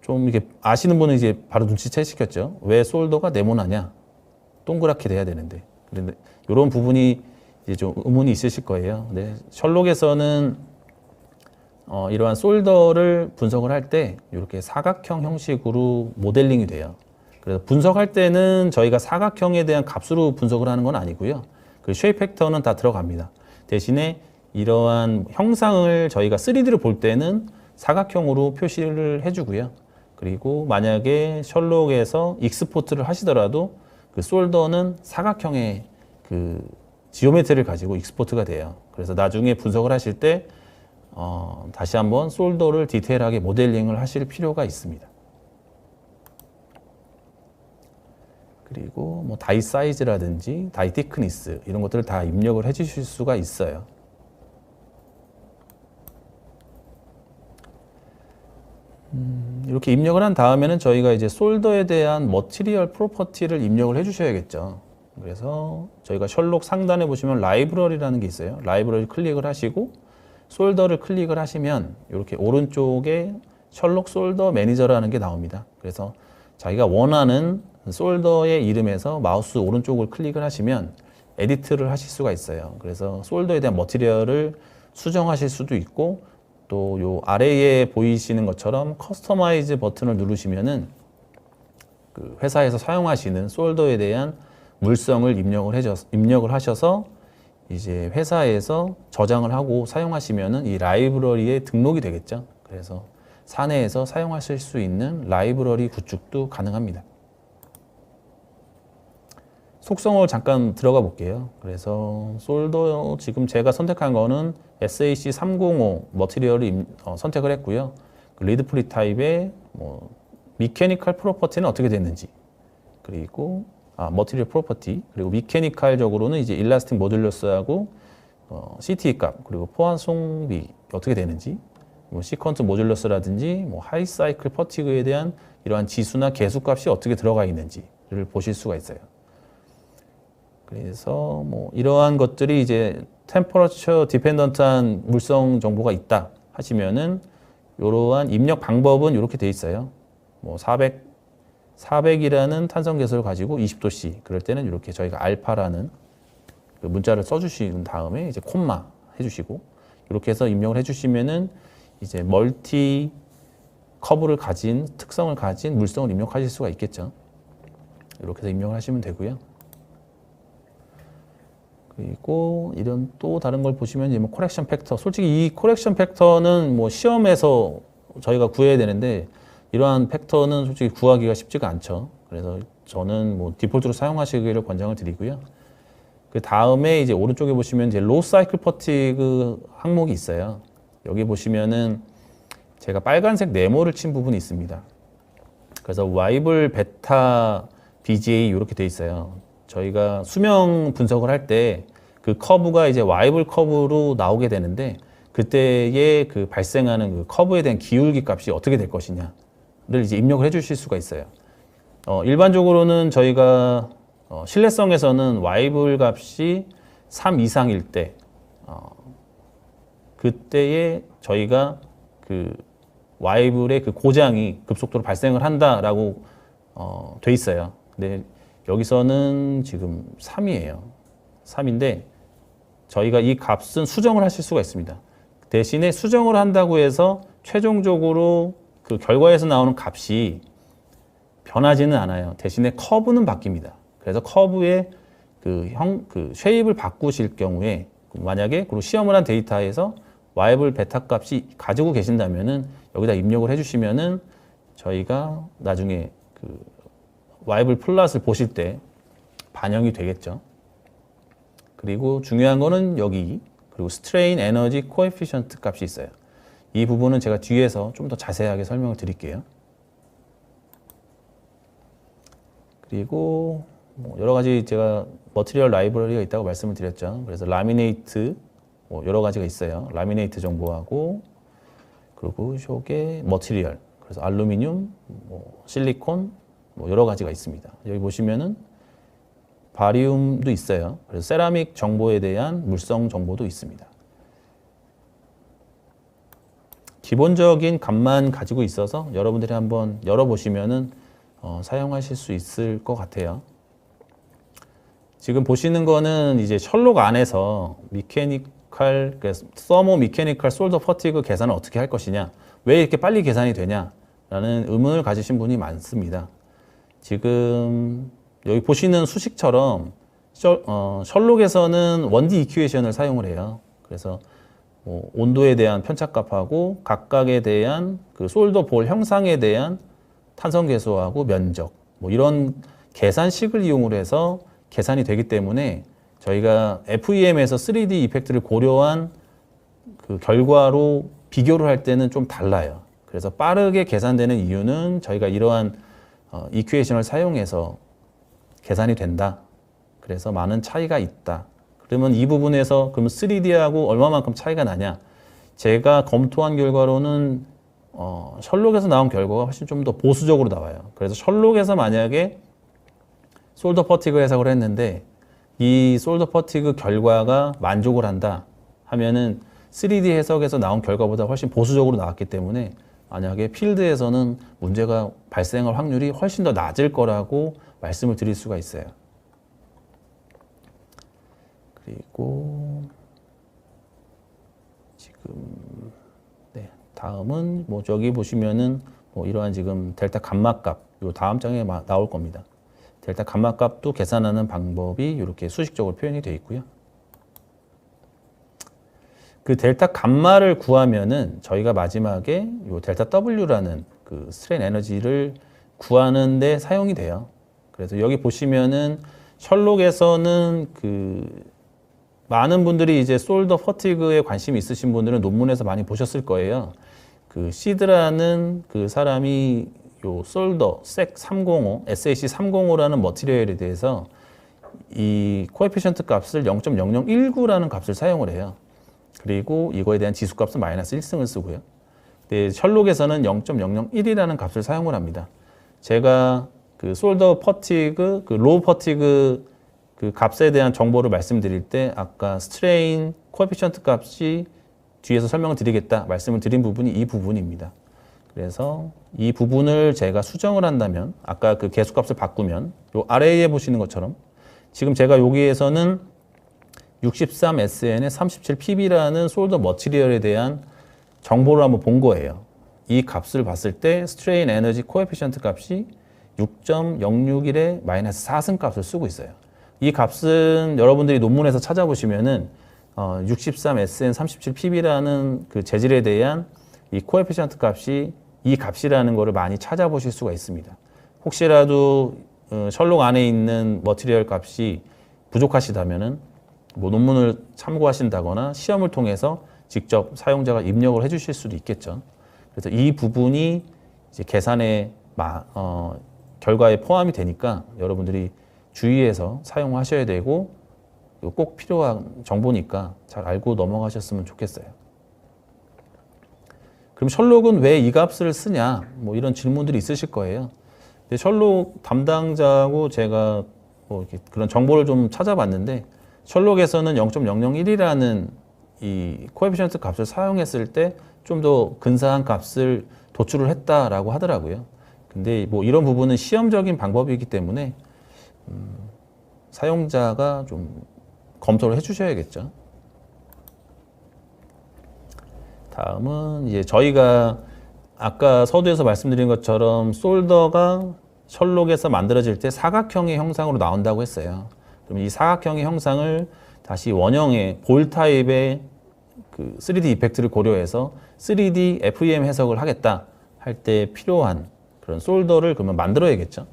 좀 이렇게 아시는 분은 이제 바로 눈치채시겠죠. 왜 솔더가 네모나냐? 동그랗게 돼야 되는데. 그런데 이런 부분이 이제 좀 의문이 있으실 거예요. 근데 셜록에서는 이러한 솔더를 분석을 할 때 이렇게 사각형 형식으로 모델링이 돼요. 그래서 분석할 때는 저희가 사각형에 대한 값으로 분석을 하는 건 아니고요. 그 쉐입 팩터는 다 들어갑니다. 대신에 이러한 형상을 저희가 3D를 볼 때는 사각형으로 표시를 해주고요. 그리고 만약에 셜록에서 익스포트를 하시더라도 그 솔더는 사각형의 그 지오메트리를 가지고 익스포트가 돼요. 그래서 나중에 분석을 하실 때 다시 한번 솔더를 디테일하게 모델링을 하실 필요가 있습니다. 그리고 다이 사이즈라든지 다이 티크니스 이런 것들을 다 입력을 해 주실 수가 있어요. 이렇게 입력을 한 다음에는 저희가 이제 솔더에 대한 머티리얼 프로퍼티를 입력을 해 주셔야겠죠. 그래서 저희가 셜록 상단에 보시면 라이브러리라는 게 있어요. 라이브러리 클릭을 하시고 솔더를 클릭을 하시면 이렇게 오른쪽에 셜록 솔더 매니저라는 게 나옵니다. 그래서 자기가 원하는 솔더의 이름에서 마우스 오른쪽을 클릭을 하시면 에디트를 하실 수가 있어요. 그래서 솔더에 대한 머티리얼을 수정하실 수도 있고 또 요 아래에 보이시는 것처럼 커스터마이즈 버튼을 누르시면은 그 회사에서 사용하시는 솔더에 대한 물성을 입력을 하셔서 이제 회사에서 저장을 하고 사용하시면은 이 라이브러리에 등록이 되겠죠. 그래서 사내에서 사용하실 수 있는 라이브러리 구축도 가능합니다. 속성을 잠깐 들어가 볼게요. 그래서 솔더 지금 제가 선택한 거는 SAC305 머티리얼을 선택을 했고요. 그 리드 프리 타입의 뭐 미케니컬 프로퍼티는 어떻게 됐는지, 그리고 머티리얼 프로퍼티, 그리고 미케니컬적으로는 이제 일라스틱 모듈러스하고 CTE 값, 그리고 포환송비 어떻게 되는지, 뭐 시퀀트 모듈러스라든지 뭐 하이 사이클 퍼티그에 대한 이러한 지수나 개수 값이 어떻게 들어가 있는지를 보실 수가 있어요. 그래서 뭐 이러한 것들이 이제 템퍼러처 디펜던트한 물성 정보가 있다 하시면은 이러한 입력 방법은 이렇게 돼 있어요. 뭐 400이라는 탄성 개수를 가지고 20도씨 그럴 때는 이렇게 저희가 알파라는 그 문자를 써주신 다음에 이제 콤마 해주시고 이렇게 해서 입력을 해주시면은 이제 멀티 커브를 가진 특성을 가진 물성을 입력하실 수가 있겠죠. 이렇게 해서 입력을 하시면 되고요. 그리고 이런 또 다른 걸 보시면 이제 뭐 코렉션 팩터, 솔직히 이 코렉션 팩터는 뭐 시험에서 저희가 구해야 되는데 이러한 팩터는 솔직히 구하기가 쉽지가 않죠. 그래서 저는 뭐 디폴트로 사용하시기를 권장을 드리고요. 그 다음에 이제 오른쪽에 보시면 이제 로우 사이클 퍼티그 항목이 있어요. 여기 보시면은 제가 빨간색 네모를 친 부분이 있습니다. 그래서 와이블 베타 BGA 이렇게 돼 있어요. 저희가 수명 분석을 할 때 그 커브가 이제 와이블 커브로 나오게 되는데 그때의 그 발생하는 그 커브에 대한 기울기 값이 어떻게 될 것이냐를 이제 입력을 해 주실 수가 있어요. 일반적으로는 저희가 신뢰성에서는 와이블 값이 3 이상일 때 그때에 저희가 그 와이블의 그 고장이 급속도로 발생을 한다라고 돼 있어요. 근데 여기서는 지금 3이에요. 3인데 저희가 이 값은 수정을 하실 수가 있습니다. 대신에 수정을 한다고 해서 최종적으로 그 결과에서 나오는 값이 변하지는 않아요. 대신에 커브는 바뀝니다. 그래서 커브의 그 쉐입을 바꾸실 경우에 만약에 그리고 시험을 한 데이터에서 와이블 베타 값이 가지고 계신다면은 여기다 입력을 해주시면은 저희가 나중에 그 와이블 플랫을 보실 때 반영이 되겠죠. 그리고 중요한 거는 여기 그리고 스트레인 에너지 코에피션트 값이 있어요. 이 부분은 제가 뒤에서 좀 더 자세하게 설명을 드릴게요. 그리고 뭐 여러 가지 제가 머티리얼 라이브러리가 있다고 말씀을 드렸죠. 그래서 라미네이트 뭐 여러 가지가 있어요. 라미네이트 정보하고 그리고 이게 머티리얼 그래서 알루미늄, 뭐 실리콘 뭐 여러 가지가 있습니다. 여기 보시면은 바리움도 있어요. 그래서 세라믹 정보에 대한 물성 정보도 있습니다. 기본적인 값만 가지고 있어서 여러분들이 한번 열어보시면은 사용하실 수 있을 것 같아요. 지금 보시는 거는 이제 셜록 안에서 미케니컬, 서모 미케니컬 솔더 퍼티그 계산을 어떻게 할 것이냐, 왜 이렇게 빨리 계산이 되냐라는 의문을 가지신 분이 많습니다. 지금 여기 보시는 수식처럼 셜록에서는 1D 이큐에이션을 사용을 해요. 그래서 뭐 온도에 대한 편차값하고 각각에 대한 그 솔더 볼 형상에 대한 탄성 계수하고 면적 뭐 이런 계산식을 이용을 해서 계산이 되기 때문에 저희가 FEM에서 3D 이펙트를 고려한 그 결과로 비교를 할 때는 좀 달라요. 그래서 빠르게 계산되는 이유는 저희가 이러한 이큐에이션을 사용해서 계산이 된다. 그래서 많은 차이가 있다. 그러면 이 부분에서 그러면 3D하고 얼마만큼 차이가 나냐? 제가 검토한 결과로는 셜록에서 나온 결과가 훨씬 좀 더 보수적으로 나와요. 그래서 셜록에서 만약에 솔더 퍼티그 해석을 했는데 이 솔더 퍼티그 결과가 만족을 한다 하면은 3D 해석에서 나온 결과보다 훨씬 보수적으로 나왔기 때문에 만약에 필드에서는 문제가 발생할 확률이 훨씬 더 낮을 거라고 말씀을 드릴 수가 있어요. 그리고 지금 네, 다음은 뭐 저기 보시면은 뭐 이러한 지금 델타 감마 값, 요 다음 장에 나올 겁니다. 델타 감마 값도 계산하는 방법이 이렇게 수식적으로 표현이 되어 있고요. 그 델타 감마를 구하면은 저희가 마지막에 요 델타 W라는 그 스트레인 에너지를 구하는데 사용이 돼요. 그래서 여기 보시면은 셜록에서는 그 많은 분들이 이제 솔더 퍼티그에 관심이 있으신 분들은 논문에서 많이 보셨을 거예요. 그 시드라는 그 사람이 요 솔더 SAC 305라는 머티리얼에 대해서 이 코에피션트 값을 0.0019라는 값을 사용을 해요. 그리고 이거에 대한 지수값은 마이너스 1승을 쓰고요. 근데 셜록에서는 0.001이라는 값을 사용을 합니다. 제가 그 솔더 퍼티그, 그 로우 퍼티그 그 값에 대한 정보를 말씀드릴 때 아까 스트레인 코에피션트 값이 뒤에서 설명을 드리겠다 말씀을 드린 부분이 이 부분입니다. 그래서 이 부분을 제가 수정을 한다면 아까 그 계수값을 바꾸면 요 아래에 보시는 것처럼 지금 제가 여기에서는 63SN의 37PB라는 솔더 머티리얼에 대한 정보를 한번 본 거예요. 이 값을 봤을 때 스트레인 에너지 코에피션트 값이 6.061의 마이너스 4승 값을 쓰고 있어요. 이 값은 여러분들이 논문에서 찾아보시면은 63SN 37PB라는 그 재질에 대한 이 코에피션트 값이 이 값이라는 거를 많이 찾아보실 수가 있습니다. 혹시라도 셜록 안에 있는 머티리얼 값이 부족하시다면은 뭐 논문을 참고하신다거나 시험을 통해서 직접 사용자가 입력을 해주실 수도 있겠죠. 그래서 이 부분이 이제 계산의 결과에 포함이 되니까 여러분들이 주의해서 사용하셔야 되고 꼭 필요한 정보니까 잘 알고 넘어가셨으면 좋겠어요. 그럼 셜록은 왜 이 값을 쓰냐? 뭐 이런 질문들이 있으실 거예요. 근데 셜록 담당자하고 제가 뭐 이렇게 그런 정보를 좀 찾아봤는데 셜록에서는 0.001이라는 이 코에피션트 값을 사용했을 때 좀 더 근사한 값을 도출을 했다라고 하더라고요. 근데 뭐 이런 부분은 시험적인 방법이기 때문에 사용자가 좀 검토를 해주셔야겠죠. 다음은 이제 저희가 아까 서두에서 말씀드린 것처럼 솔더가 셜록에서 만들어질 때 사각형의 형상으로 나온다고 했어요. 그럼 이 사각형의 형상을 다시 원형의 볼 타입의 그 3D 이펙트를 고려해서 3D FEM 해석을 하겠다 할 때 필요한 그런 솔더를 그러면 만들어야겠죠.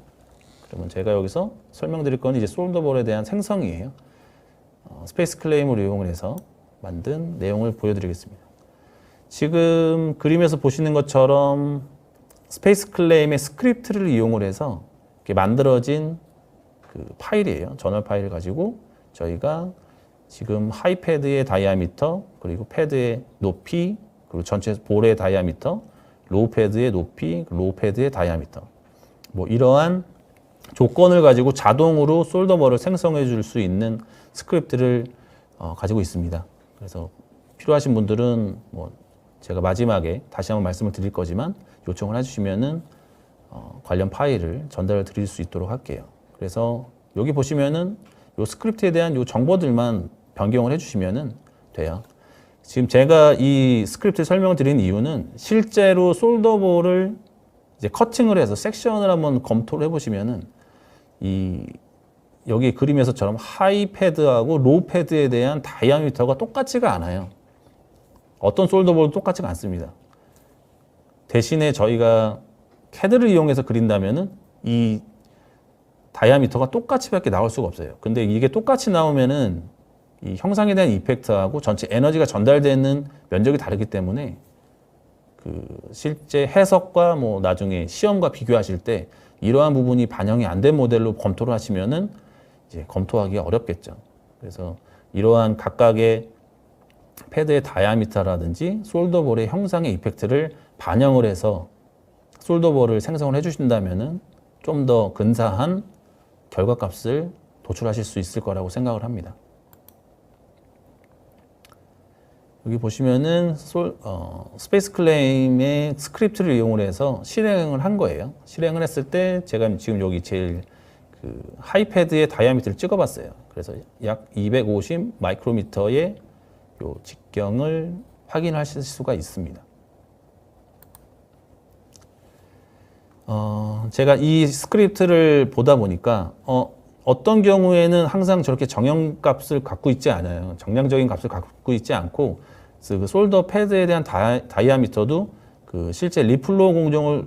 그러면 제가 여기서 설명드릴 건 이제 솔더볼에 대한 생성이에요. 스페이스 클레임을 이용을 해서 만든 내용을 보여드리겠습니다. 지금 그림에서 보시는 것처럼 스페이스 클레임의 스크립트를 이용을 해서 이렇게 만들어진 그 파일이에요. 저널 파일을 가지고 저희가 지금 하이 패드의 다이아미터, 그리고 패드의 높이, 그리고 전체 볼의 다이아미터, 로우 패드의 높이, 로우 패드의 다이아미터. 뭐 이러한 조건을 가지고 자동으로 솔더볼을 생성해 줄 수 있는 스크립트를 가지고 있습니다. 그래서 필요하신 분들은 뭐 제가 마지막에 다시 한번 말씀을 드릴 거지만 요청을 해주시면은 관련 파일을 전달을 드릴 수 있도록 할게요. 그래서 여기 보시면은 요 스크립트에 대한 요 정보들만 변경을 해주시면은 돼요. 지금 제가 이 스크립트 설명을 드린 이유는 실제로 솔더볼을 이제 커팅을 해서 섹션을 한번 검토를 해보시면은 이 여기 그림에서처럼 하이 패드하고 로우 패드에 대한 다이아미터가 똑같지가 않아요. 어떤 솔더볼도 똑같지가 않습니다. 대신에 저희가 CAD를 이용해서 그린다면은 이 다이아미터가 똑같이밖에 나올 수가 없어요. 근데 이게 똑같이 나오면은 이 형상에 대한 이펙트하고 전체 에너지가 전달되는 면적이 다르기 때문에 그 실제 해석과 뭐 나중에 시험과 비교하실 때 이러한 부분이 반영이 안 된 모델로 검토를 하시면은 이제 검토하기가 어렵겠죠. 그래서 이러한 각각의 패드의 다이아미터라든지 솔더볼의 형상의 이펙트를 반영을 해서 솔더볼을 생성을 해주신다면은 좀 더 근사한 결과값을 도출하실 수 있을 거라고 생각을 합니다. 여기 보시면은 스페이스 클레임의 스크립트를 이용을 해서 실행을 한 거예요. 실행을 했을 때 제가 지금 여기 제일 그 하이패드의 다이아미터를 찍어봤어요. 그래서 약 250 마이크로미터의 요 직경을 확인하실 수가 있습니다. 제가 이 스크립트를 보다 보니까 어떤 경우에는 항상 저렇게 정형값을 갖고 있지 않아요. 정량적인 값을 갖고 있지 않고 그 솔더 패드에 대한 다이아미터도 그 실제 리플로 공정을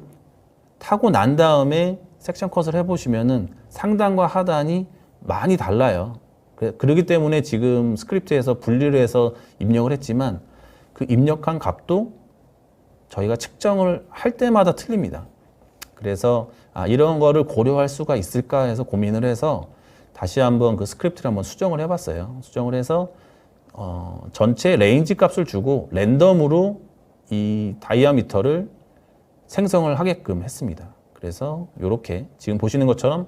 타고 난 다음에 섹션 컷을 해보시면은 상단과 하단이 많이 달라요. 그렇기 때문에 지금 스크립트에서 분리를 해서 입력을 했지만 그 입력한 값도 저희가 측정을 할 때마다 틀립니다. 그래서 이런 거를 고려할 수가 있을까 해서 고민을 해서 다시 한번 그 스크립트를 한번 수정을 해봤어요. 수정을 해서 전체 레인지 값을 주고 랜덤으로 이 다이아미터를 생성을 하게끔 했습니다. 그래서 이렇게 지금 보시는 것처럼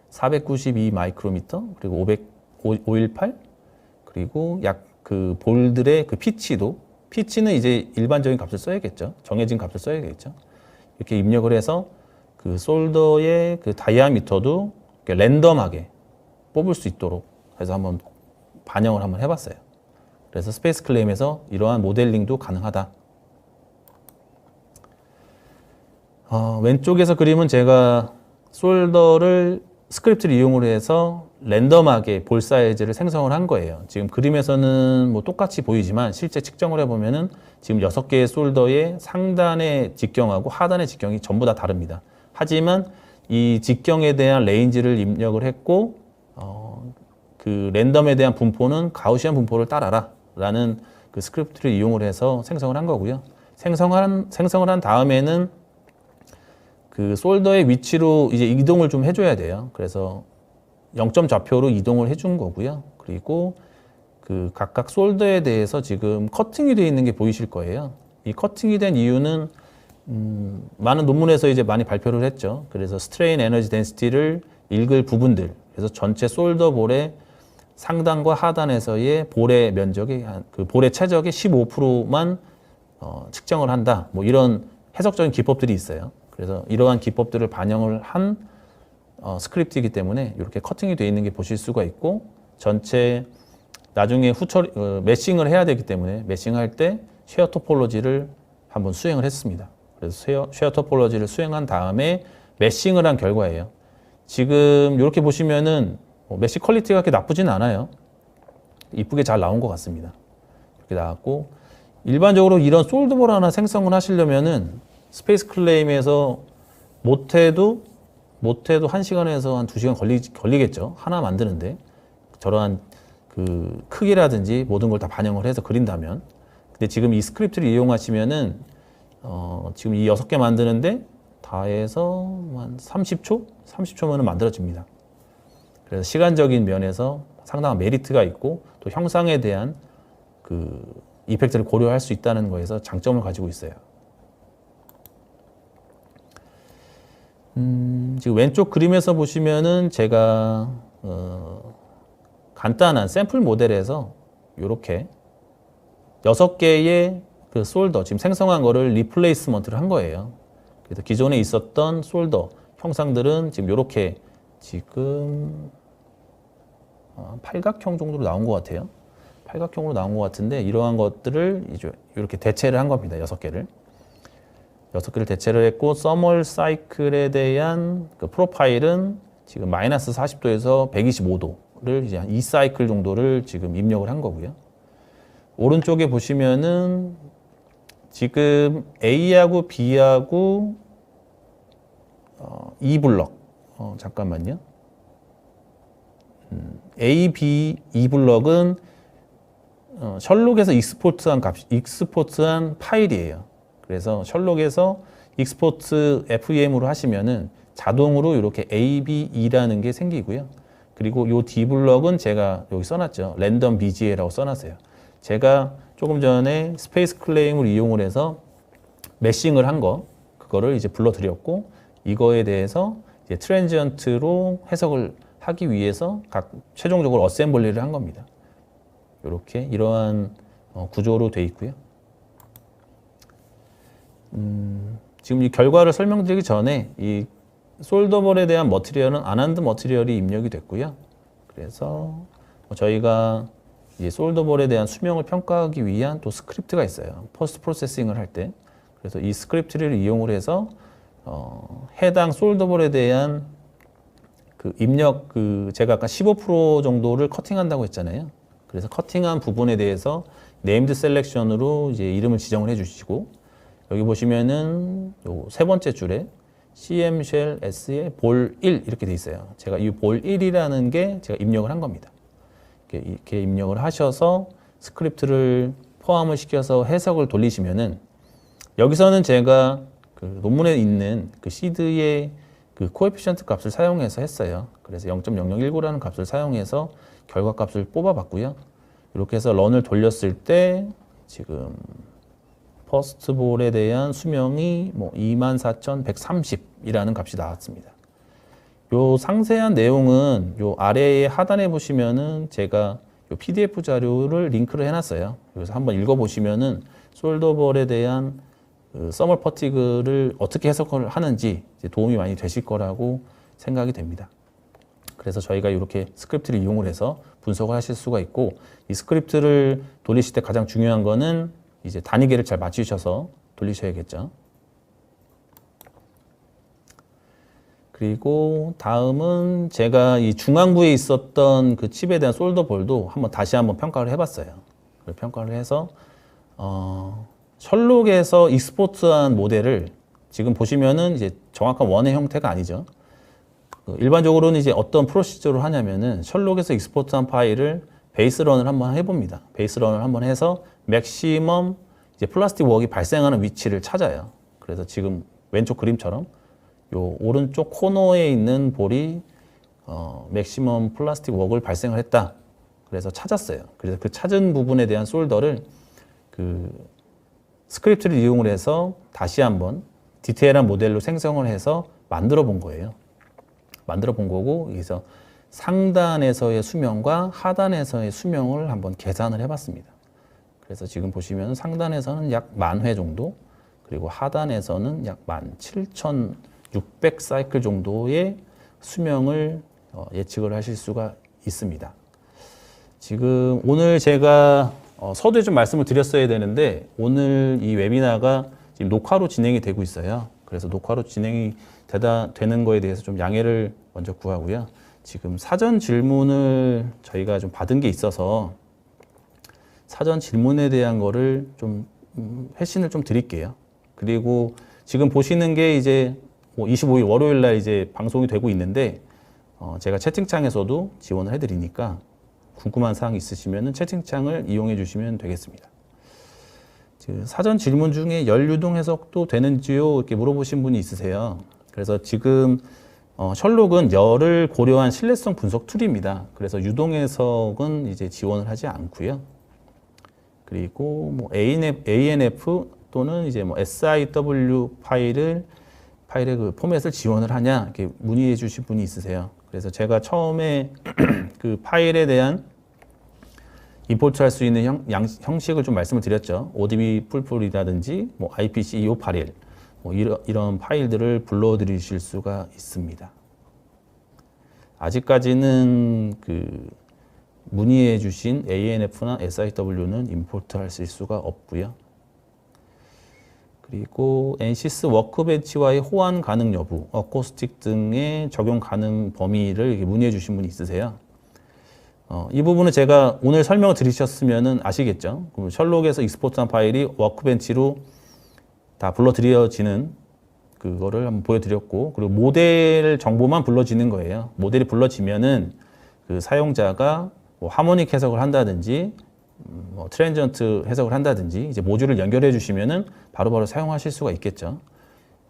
492 마이크로미터 그리고 518 그리고 약 그 볼들의 그 피치는 이제 일반적인 값을 써야겠죠. 정해진 값을 써야겠죠. 이렇게 입력을 해서 그 솔더의 그 다이아미터도 랜덤하게 뽑을 수 있도록 해서 한번 반영을 한번 해봤어요. 그래서 스페이스 클레임에서 이러한 모델링도 가능하다. 왼쪽에서 그림은 제가 솔더를 스크립트를 이용을 해서 랜덤하게 볼 사이즈를 생성을 한 거예요. 지금 그림에서는 뭐 똑같이 보이지만 실제 측정을 해보면은 지금 6개의 솔더의 상단의 직경하고 하단의 직경이 전부 다 다릅니다. 하지만 이 직경에 대한 레인지를 입력을 했고 그 랜덤에 대한 분포는 가우시안 분포를 따라라 라는 그 스크립트를 이용을 해서 생성을 한 거고요. 생성을 한 다음에는 그 솔더의 위치로 이제 이동을 좀 해줘야 돼요. 그래서 0점 좌표로 이동을 해준 거고요. 그리고 그 각각 솔더에 대해서 지금 커팅이 되어 있는 게 보이실 거예요. 이 커팅이 된 이유는 많은 논문에서 이제 많이 발표를 했죠. 그래서 스트레인 에너지 덴시티를 읽을 부분들, 그래서 전체 솔더 볼의 상단과 하단에서의 볼의 면적의 그 볼의 최적의 15%만 측정을 한다. 뭐 이런 해석적인 기법들이 있어요. 그래서 이러한 기법들을 반영을 한 스크립트이기 때문에 이렇게 커팅이 되어 있는 게 보실 수가 있고 전체 나중에 매싱을 해야 되기 때문에 매싱할 때 쉐어 토폴로지를 한번 수행을 했습니다. 그래서 쉐어 토폴로지를 수행한 다음에 매싱을 한 결과예요. 지금 이렇게 보시면은 메시 퀄리티가 그렇게 나쁘진 않아요. 이쁘게 잘 나온 것 같습니다. 이렇게 나왔고 일반적으로 이런 솔드볼 하나 생성을 하시려면은 스페이스 클레임에서 못해도 1시간에서 한 2시간 걸리겠죠. 하나 만드는데 저러한 그 크기라든지 모든 걸 다 반영을 해서 그린다면. 근데 지금 이 스크립트를 이용하시면은 지금 이 6개 만드는데 다 해서 한 30초면은 만들어집니다. 그래서 시간적인 면에서 상당한 메리트가 있고 또 형상에 대한 그 이펙트를 고려할 수 있다는 거에서 장점을 가지고 있어요. 지금 왼쪽 그림에서 보시면은 제가 간단한 샘플 모델에서 이렇게 6개의 그 솔더 지금 생성한 거를 리플레이스먼트를 한 거예요. 그래서 기존에 있었던 솔더 형상들은 지금 이렇게 지금 팔각형 정도로 나온 것 같아요. 팔각형으로 나온 것 같은데 이러한 것들을 이제 이렇게 대체를 한 겁니다. 6개를 대체를 했고 서멀 사이클에 대한 그 프로파일은 지금 마이너스 40도에서 125도를 이제 한 2사이클 정도를 지금 입력을 한 거고요. 오른쪽에 보시면은 지금 A하고 B하고 E 블럭 잠깐만요. A, B, E 블럭은 셜록에서 익스포트한 파일이에요. 그래서 셜록에서 익스포트 FEM으로 하시면은 자동으로 이렇게 A, B, E라는 게 생기고요. 그리고 이 D 블럭은 제가 여기 써놨죠. 랜덤 BGA라고 써놨어요. 제가 조금 전에 스페이스 클레임을 이용을 해서 매싱을 한 거, 그거를 이제 불러드렸고, 이거에 대해서 이제 트랜지언트로 해석을 하기 위해서 각 최종적으로 어셈블리를 한 겁니다. 이렇게 이러한 구조로 되어 있고요. 지금 이 결과를 설명드리기 전에 이 솔더볼에 대한 머티리얼은 아난드 머티리얼이 입력이 됐고요. 그래서 저희가 이 솔더볼에 대한 수명을 평가하기 위한 또 스크립트가 있어요. 포스트 프로세싱을 할 때. 그래서 이 스크립트를 이용을 해서 해당 솔더볼에 대한 그 입력 제가 아까 15% 정도를 커팅한다고 했잖아요. 그래서 커팅한 부분에 대해서 네임드 셀렉션으로 이제 이름을 지정을 해주시고 여기 보시면은 요 세 번째 줄에 CM shell S에 볼 1 이렇게 돼 있어요. 제가 이 볼 1이라는 게 제가 입력을 한 겁니다. 이렇게 입력을 하셔서 스크립트를 포함을 시켜서 해석을 돌리시면은 여기서는 제가 그 논문에 있는 그 시드의 그 코에피션트 값을 사용해서 했어요. 그래서 0.0019라는 값을 사용해서 결과 값을 뽑아봤고요. 이렇게 해서 런을 돌렸을 때 지금 퍼스트볼에 대한 수명이 뭐 24,130이라는 값이 나왔습니다. 요 상세한 내용은 요 아래에 하단에 보시면은 제가 요 PDF 자료를 링크를 해놨어요. 그래서 한번 읽어보시면은 솔더볼에 대한 그 서멀 퍼티그를 어떻게 해석을 하는지 도움이 많이 되실 거라고 생각이 됩니다. 그래서 저희가 이렇게 스크립트를 이용을 해서 분석을 하실 수가 있고 이 스크립트를 돌리실 때 가장 중요한 거는 이제 단위계를 잘 맞추셔서 돌리셔야겠죠. 그리고 다음은 제가 이 중앙부에 있었던 그 칩에 대한 솔더볼도 다시 한번 평가를 해봤어요. 평가를 해서 셜록에서 익스포트한 모델을 지금 보시면은 이제 정확한 원의 형태가 아니죠. 일반적으로는 이제 어떤 프로시저로 하냐면은 셜록에서 익스포트한 파일을 베이스런을 한번 해봅니다. 베이스런을 한번 해서 맥시멈 이제 플라스틱 웍이 발생하는 위치를 찾아요. 그래서 지금 왼쪽 그림처럼 요 오른쪽 코너에 있는 볼이 맥시멈 플라스틱 웍을 발생을 했다. 그래서 찾았어요. 그래서 그 찾은 부분에 대한 솔더를 그 스크립트를 이용을 해서 다시 한번 디테일한 모델로 생성을 해서 만들어 본 거예요. 만들어 본 거고 여기서 상단에서의 수명과 하단에서의 수명을 한번 계산을 해봤습니다. 그래서 지금 보시면 상단에서는 약 10,000회 정도 그리고 하단에서는 약 17,600 사이클 정도의 수명을 예측을 하실 수가 있습니다. 지금 오늘 제가 서두에 좀 말씀을 드렸어야 되는데 오늘 이 웨비나가 지금 녹화로 진행이 되고 있어요. 그래서 녹화로 진행이 되는 거에 대해서 좀 양해를 먼저 구하고요. 지금 사전 질문을 저희가 좀 받은 게 있어서 사전 질문에 대한 거를 좀 회신을 좀 드릴게요. 그리고 지금 보시는 게 이제 25일 월요일 날 이제 방송이 되고 있는데 제가 채팅창에서도 지원을 해드리니까 궁금한 사항 있으시면 채팅창을 이용해 주시면 되겠습니다. 사전 질문 중에 열 유동 해석도 되는지요? 이렇게 물어보신 분이 있으세요. 그래서 지금 셜록은 열을 고려한 신뢰성 분석 툴입니다. 그래서 유동 해석은 이제 지원을 하지 않고요. 그리고 뭐 ANF 또는 이제 뭐 SIW 파일의 그 포맷을 지원을 하냐 이렇게 문의해 주신 분이 있으세요. 그래서 제가 처음에 그 파일에 대한 임포트 할 수 있는 형식을 좀 말씀을 드렸죠. ODB 풀풀이라든지 뭐 IPC 2581 뭐 이런 파일들을 불러드리실 수가 있습니다. 아직까지는 그 문의해 주신 ANF나 SIW는 임포트 하실 수가 없고요. 그리고 NCS 워크벤치와의 호환 가능 여부, 어코스틱 등의 적용 가능 범위를 문의해 주신 분이 있으세요. 이 부분은 제가 오늘 설명을 드리셨으면 아시겠죠. 셜록에서 익스포트한 파일이 워크벤치로 다 불러들여지는 그거를 한번 보여드렸고, 그리고 모델 정보만 불러지는 거예요. 모델이 불러지면은 그 사용자가 뭐 하모닉 해석을 한다든지, 뭐 트랜지언트 해석을 한다든지, 이제 모듈을 연결해 주시면은 바로바로 사용하실 수가 있겠죠.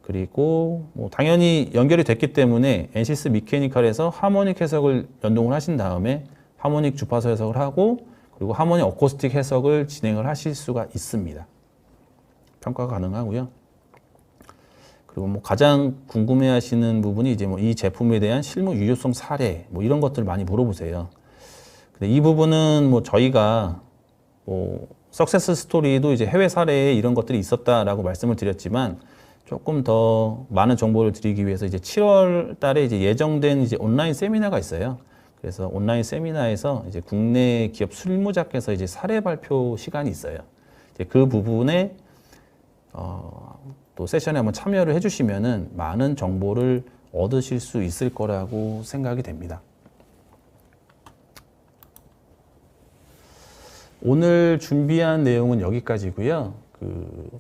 그리고 뭐 당연히 연결이 됐기 때문에 NCS 미케니컬에서 하모닉 해석을 연동을 하신 다음에 하모닉 주파수 해석을 하고 그리고 하모닉 어코스틱 해석을 진행을 하실 수가 있습니다. 평가가 가능하고요. 그리고 뭐 가장 궁금해하시는 부분이 이제 뭐 이 제품에 대한 실무 유효성 사례 뭐 이런 것들 많이 물어보세요. 근데 이 부분은 뭐 저희가 뭐 석세스 스토리도 이제 해외 사례에 이런 것들이 있었다라고 말씀을 드렸지만 조금 더 많은 정보를 드리기 위해서 이제 7월 달에 이제 예정된 이제 온라인 세미나가 있어요. 그래서 온라인 세미나에서 이제 국내 기업 실무자께서 이제 사례 발표 시간이 있어요. 이제 그 부분에 또 세션에 한번 참여를 해주시면은 많은 정보를 얻으실 수 있을 거라고 생각이 됩니다. 오늘 준비한 내용은 여기까지고요.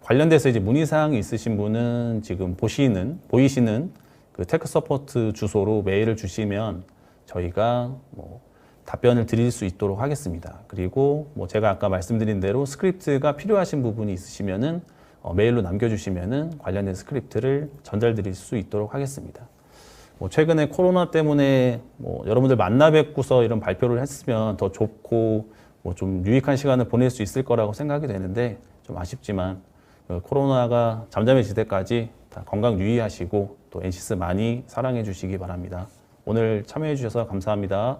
관련돼서 이제 문의사항이 있으신 분은 지금 보이시는 그 테크 서포트 주소로 메일을 주시면 저희가 뭐 답변을 드릴 수 있도록 하겠습니다. 그리고 뭐 제가 아까 말씀드린 대로 스크립트가 필요하신 부분이 있으시면은 메일로 남겨주시면은 관련된 스크립트를 전달드릴 수 있도록 하겠습니다. 뭐 최근에 코로나 때문에 뭐 여러분들 만나 뵙고서 이런 발표를 했으면 더 좋고 뭐 좀 유익한 시간을 보낼 수 있을 거라고 생각이 되는데 좀 아쉽지만 코로나가 잠잠해질 때까지 다 건강 유의하시고 또 NCS 많이 사랑해 주시기 바랍니다. 오늘 참여해 주셔서 감사합니다.